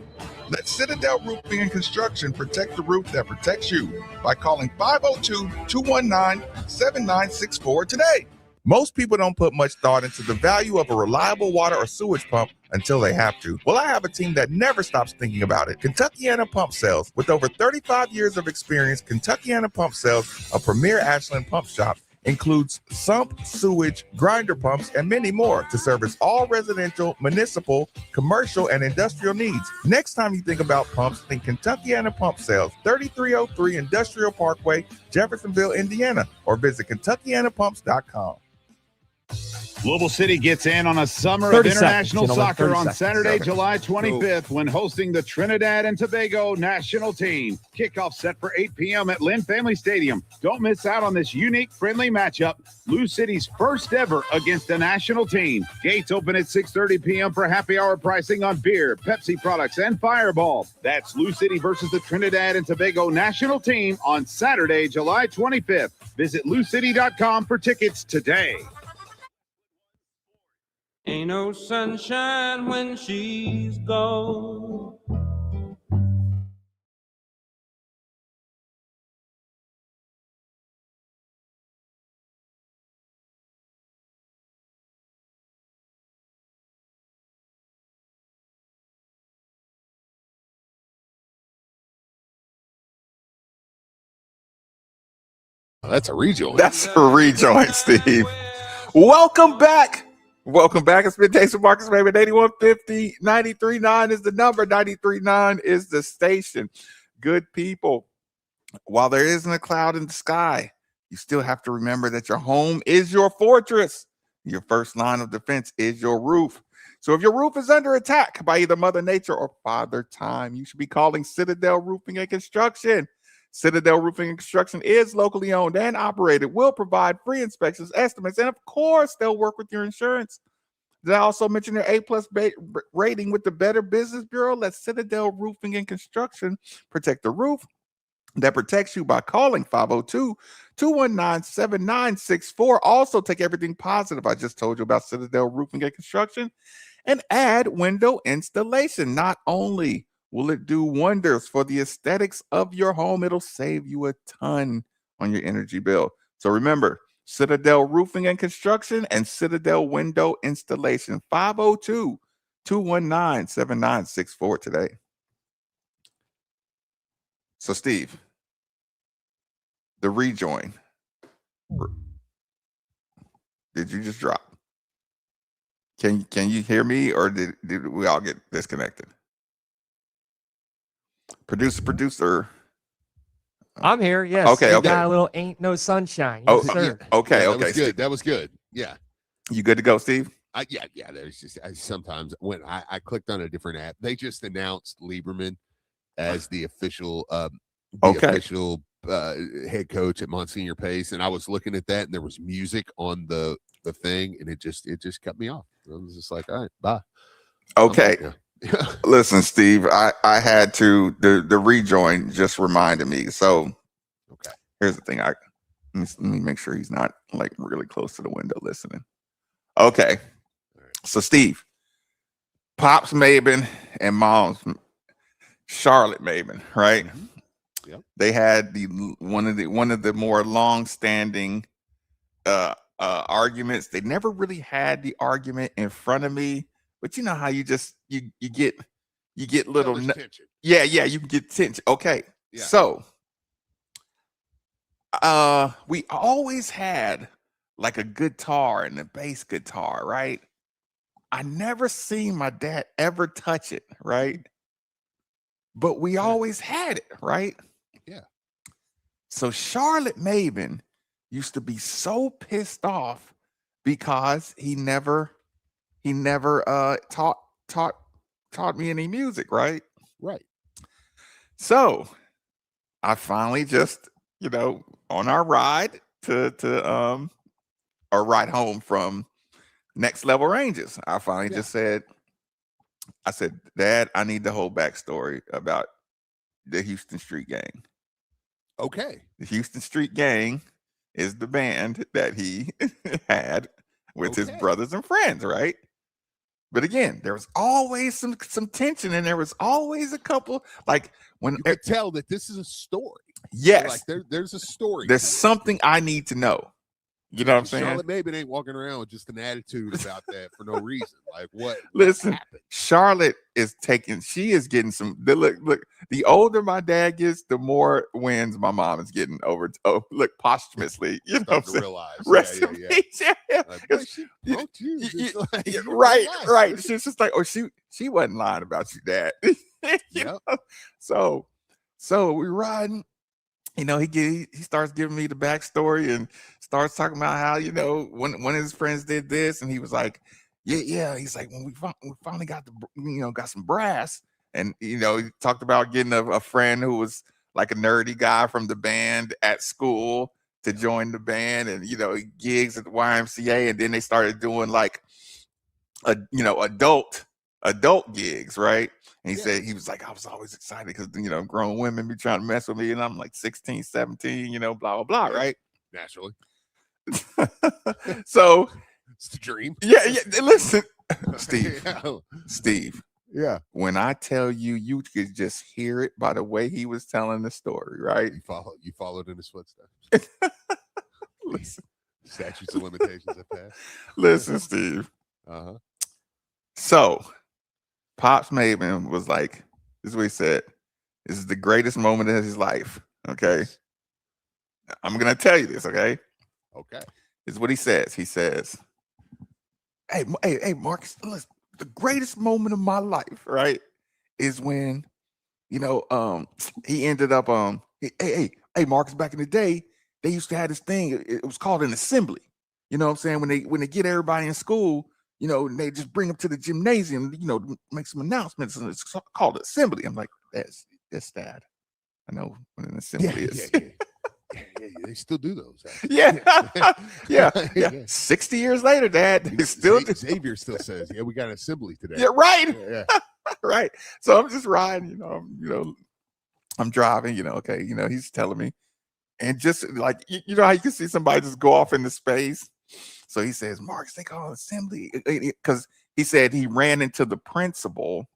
Let Citadel Roofing and Construction protect the roof that protects you by calling 502-219-7964 today. Most people don't put much thought into the value of a reliable water or sewage pump until they have to. Well, I have a team that never stops thinking about it. Kentuckiana Pump Sales. With over 35 years of experience, Kentuckiana Pump Sales, a premier Ashland pump shop, includes sump, sewage, grinder pumps, and many more to service all residential, municipal, commercial, and industrial needs. Next time you think about pumps, think Kentuckiana Pump Sales, 3303 Industrial Parkway, Jeffersonville, Indiana, or visit KentuckianaPumps.com. Louisville City gets in on a summer of international soccer on Saturday, July 25th, when hosting the Trinidad and Tobago national team. Kickoff set for 8 p.m. at Lynn Family Stadium. Don't miss out on this unique, friendly matchup. Lou City's first ever against a national team. Gates open at 6:30 p.m. for happy hour pricing on beer, Pepsi products, and Fireball. That's Lou City versus the Trinidad and Tobago national team on Saturday, July 25th. Visit LouCity.com for tickets today. Ain't no sunshine when she's gone. That's a rejoin. That's a rejoin, Steve. Welcome back Welcome back. It's been Taste with Marcus Raymond. 8150 93.9 is the number. 93.9 is the station. Good people. While there isn't a cloud in the sky, you still have to remember that your home is your fortress. Your first line of defense is your roof. So if your roof is under attack by either Mother Nature or Father Time, you should be calling Citadel Roofing and Construction. Citadel Roofing and Construction is locally owned and operated, will provide free inspections, estimates, and of course, they'll work with your insurance. Did I also mention their A+ rating with the Better Business Bureau? Let Citadel Roofing and Construction protect the roof that protects you by calling 502-219-7964. Also, take everything positive I just told you about Citadel Roofing and Construction and add window installation. Not only will it do wonders for the aesthetics of your home, it'll save you a ton on your energy bill. So remember, Citadel Roofing and Construction and Citadel Window Installation. 502-219-7964 today. So Steve, the rejoin, did you just drop? Can you hear me, or did we all get disconnected? Producer. I'm here. Yes. Okay. We Okay. got a little ain't no sunshine. Oh, Yes, sir. okay. Yeah, that Okay. was good. That was good. Yeah. You good to go, Steve? Yeah. There's just sometimes when I clicked on a different app, they just announced Lieberman as the official head coach at Monsignor Pace, and I was looking at that, and there was music on the thing, and it just cut me off. I was just like, all right, bye. Okay. Listen, Steve, I had to the rejoin just reminded me. So okay, here's the thing. Let me make sure he's not like really close to the window listening. Okay. So Steve, Pops Maben and Mom's Charlotte Maben, right? Mm-hmm. Yep. They had one of the more long-standing arguments. They never really had the argument in front of me, but you know how you get little tension. Yeah, you can get tension. Okay. Yeah. So we always had like a guitar and a bass guitar, right? I never seen my dad ever touch it, right? But we always had it, right? Yeah. So Charlotte Maben used to be so pissed off because he never taught me any music, right? Right. So I finally just, on our ride to our ride home from Next Level Ranges, I finally just said, Dad, I need the whole backstory about the Houston Street Gang. Okay. The Houston Street Gang is the band that he had with his brothers and friends, right? But again, there was always some tension, and there was always a couple, like when you could tell that this is a story. Yes. Like there's a story. There's something I need to know. You know what I'm saying? Charlotte Maben ain't walking around with just an attitude about that for no reason. Like what? Listen, what happened? Charlotte she is getting some. Look. The older my dad gets, the more wins my mom is getting over. Look, posthumously, you know, what I'm realize. Rest in peace. Yeah. Right. She's just like, she wasn't lying about you, Dad. you know? So we riding. He starts giving me the backstory and starts talking about how, when one of his friends did this, and he was like, yeah. He's like, when we finally got got some brass, and he talked about getting a friend who was like a nerdy guy from the band at school to join the band, and gigs at the YMCA, and then they started doing like adult gigs, right? And he said, he was like, I was always excited because, grown women be trying to mess with me. And I'm like 16, 17, blah, blah, blah, right? Naturally. So it's the dream. Yeah. Listen, Steve. Steve. Yeah. When I tell you, you could just hear it by the way he was telling the story, right? You followed in his footsteps. Listen. Statutes of limitations have passed. Listen, Steve. Uh-huh. So Pops Maben was like, this is what he said. This is the greatest moment of his life. Okay. I'm going to tell you this. Okay. Okay. This is what he says. He says, hey, Marcus, listen, the greatest moment of my life, right, is when, he ended up, hey, Marcus, back in the day, they used to have this thing. It was called an assembly. You know what I'm saying? When they get everybody in school, they just bring them to the gymnasium, make some announcements, and it's called assembly. I'm like, that's sad. I know what an assembly is. Yeah, they still do those. Yeah. 60 years later, Dad, they still Xavier still says, "Yeah, we got an assembly today." Yeah, right. Yeah. Right. So I'm just riding, I'm driving, he's telling me, and just like you know how you can see somebody just go off into space. So he says, Marcus, they call it assembly, because he said he ran into the principal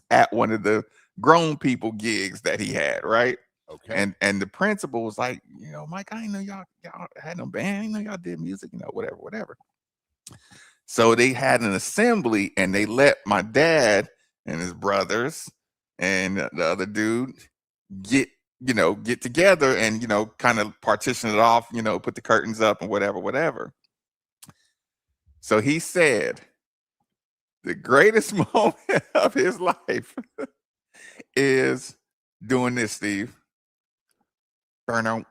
at one of the grown people gigs that he had, right? Okay. And the principal was like, Mike, I didn't know y'all had no band, I didn't know y'all did music, whatever. So they had an assembly, and they let my dad and his brothers and the other dude get together and kind of partition it off, put the curtains up and whatever. So he said the greatest moment of his life is doing this, Steve. And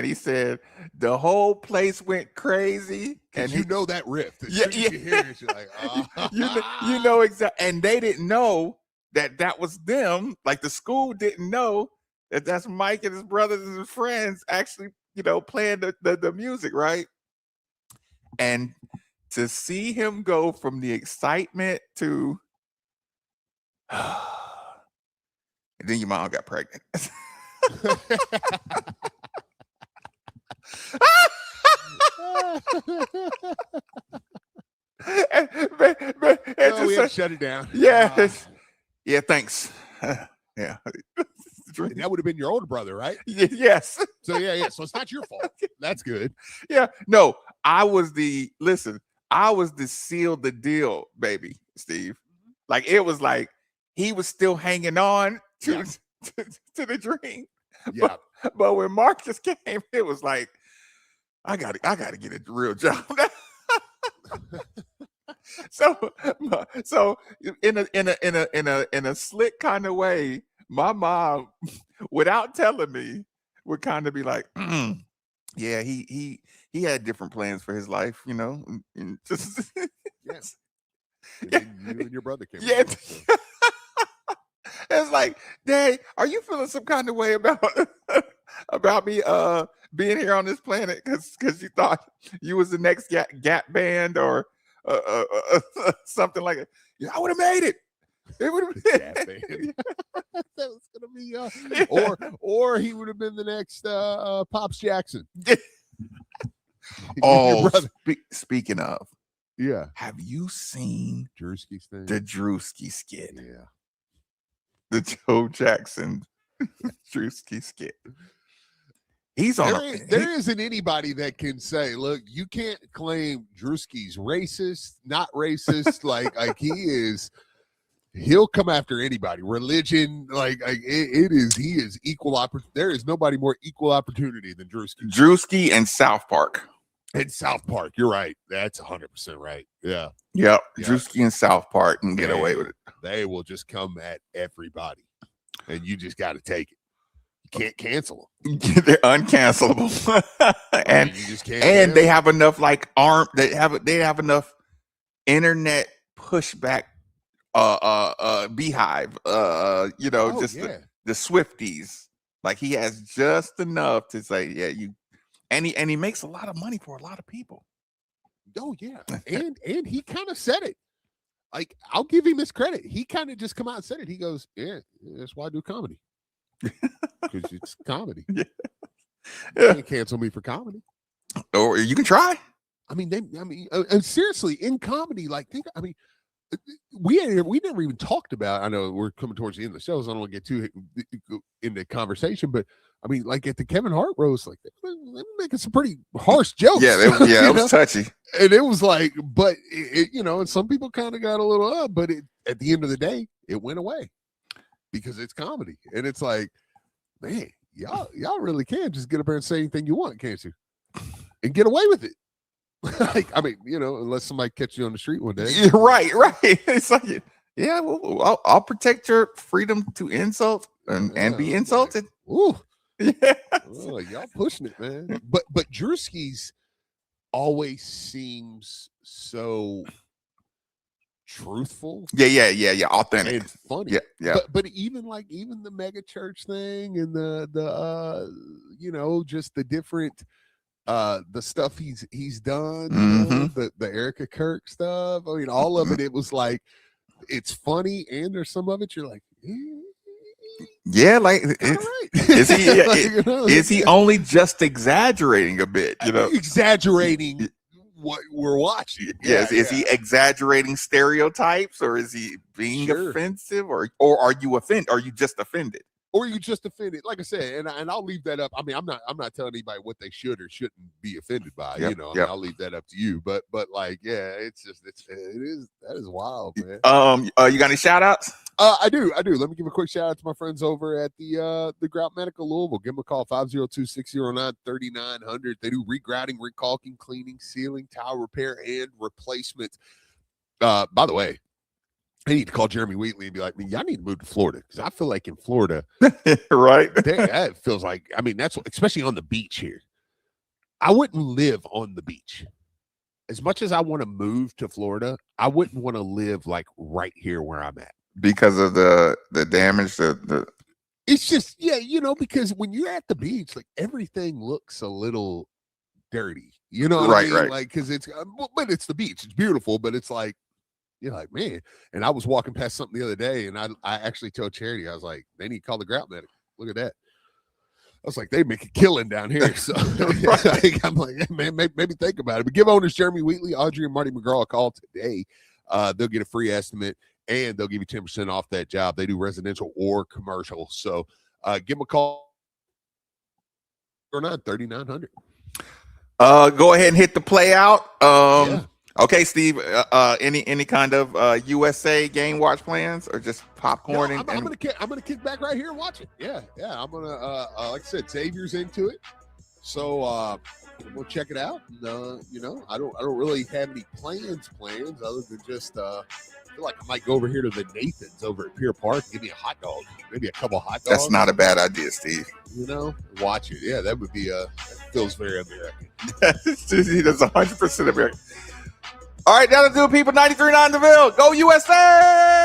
he said the whole place went crazy. And that riff. As soon as you hear it, you're like, oh. Exactly. And they didn't know that was them. Like the school didn't know that's Mike and his brothers and his friends actually, playing the music, right? And to see him go from the excitement to and then your mom got pregnant. We had to shut it down. Yeah. Yeah, thanks. Yeah. That would have been your older brother, right? Yes. So yeah. So it's not your fault. That's good. Yeah. No, I was the seal the deal, baby, Steve. Like it was like he was still hanging on to the dream. Yeah. But when Marcus came, it was like, I gotta get a real job. So in a slick kind of way, my mom, without telling me, would kind of be like, yeah, he had different plans for his life, and just yes. Yeah. You and your brother came. Yeah. It's like, Dad, are you feeling some kind of way about me being here on this planet because you thought you was the next Gap band or something like it? Yeah, I would have made it. It would have been Gap band. That was gonna be or he would have been the next Pops Jackson. Oh, speaking of, yeah, have you seen Drewski's thing? The Drewski skit? Yeah. The Joe Jackson Drewski skit. He's on. There isn't anybody that can say, "Look, you can't claim Drewski's racist, not racist." like he is. He'll come after anybody. Religion, it is. He is equal opportunity. There is nobody more equal opportunity than Drewski. Drewski and South Park. And South Park, you're right. That's 100% right. Yeah. Yep. Drewski and South Park can get away with it. They will just come at everybody, and you just got to take it. You can't cancel them. They're uncancelable, and you just can't. And they have enough They have enough internet pushback. Beehive. The Swifties. Like he has just enough to say, yeah, you. And he makes a lot of money for a lot of people. Oh yeah, and he kind of said it. Like I'll give him his credit. He kind of just come out and said it. He goes, "Yeah, that's why I do comedy because it's comedy. You can't cancel me for comedy, or you can try. Seriously, in comedy, we never even talked about. I know we're coming towards the end of the show, so I don't want to get too into conversation, but." I mean, like at the Kevin Hart roast, like they're making some pretty harsh jokes. Yeah, it was touchy, and it was like, but and some people kind of got a little up, but at the end of the day, it went away because it's comedy, and it's like, man, y'all really can just get up there and say anything you want, can't you? and get away with it. Like, I mean, unless somebody catch you on the street one day. Yeah, right. It's like, yeah, well, I'll protect your freedom to insult and be insulted. Ooh, yeah, y'all pushing it, man. But Drewski's always seems so truthful. Yeah, authentic and funny. Yeah. But even the mega church thing and the just the different the stuff he's done, the Erica Kirk stuff. I mean, all of it was like it's funny, and there's some of it you're like, yeah, like is he like, is he only just exaggerating a bit? Exaggerating what we're watching. Yes, is he exaggerating stereotypes, or is he being offensive, or are you offended? Are you just offended? Or you just offended, like I said, and I'll leave that up. I mean, I'm not telling anybody what they should or shouldn't be offended by. I mean, I'll leave that up to you. But like, yeah, that is wild, man. You got any shout outs? I do. Let me give a quick shout out to my friends over at the Grout Medical Louisville. Give them a call, 502-609-3900. They do regrouting, recalking, cleaning, sealing, tile repair, and replacement. By the way, I need to call Jeremy Wheatley and be like, y'all need to move to Florida, because I feel like in Florida, right? That feels like, I mean, that's especially on the beach here. I wouldn't live on the beach. As much as I want to move to Florida, I wouldn't want to live like right here where I'm at. Because of the damage, it's just, because when you're at the beach, like everything looks a little dirty, what I mean? Right. Like, because but it's the beach, it's beautiful, but it's like, you're like, man. And I was walking past something the other day, and I actually told Charity, I was like, they need to call the Grout Medic. Look at that. I was like, they make a killing down here. So I'm like, man, maybe think about it. But give owners Jeremy Wheatley, Audrey, and Marty McGraw a call today. They'll get a free estimate, and they'll give you 10% off that job. They do residential or commercial. So give them a call. Or not, 3900. Go ahead and hit the play out. Okay, Steve. Any kind of USA game watch plans, or just popcorn? No, I'm gonna kick back right here and watch it. Yeah. I'm gonna like I said, Xavier's into it, so we'll check it out. And, I don't really have any plans other than just I feel like I might go over here to the Nathans over at Pier Park, give me a hot dog, maybe a couple hot dogs. That's not a bad idea, Steve. Watch it. Yeah, that would be that feels very American. That's 100% American. All right, that'll do it, people. 93.9 The Ville. Go USA!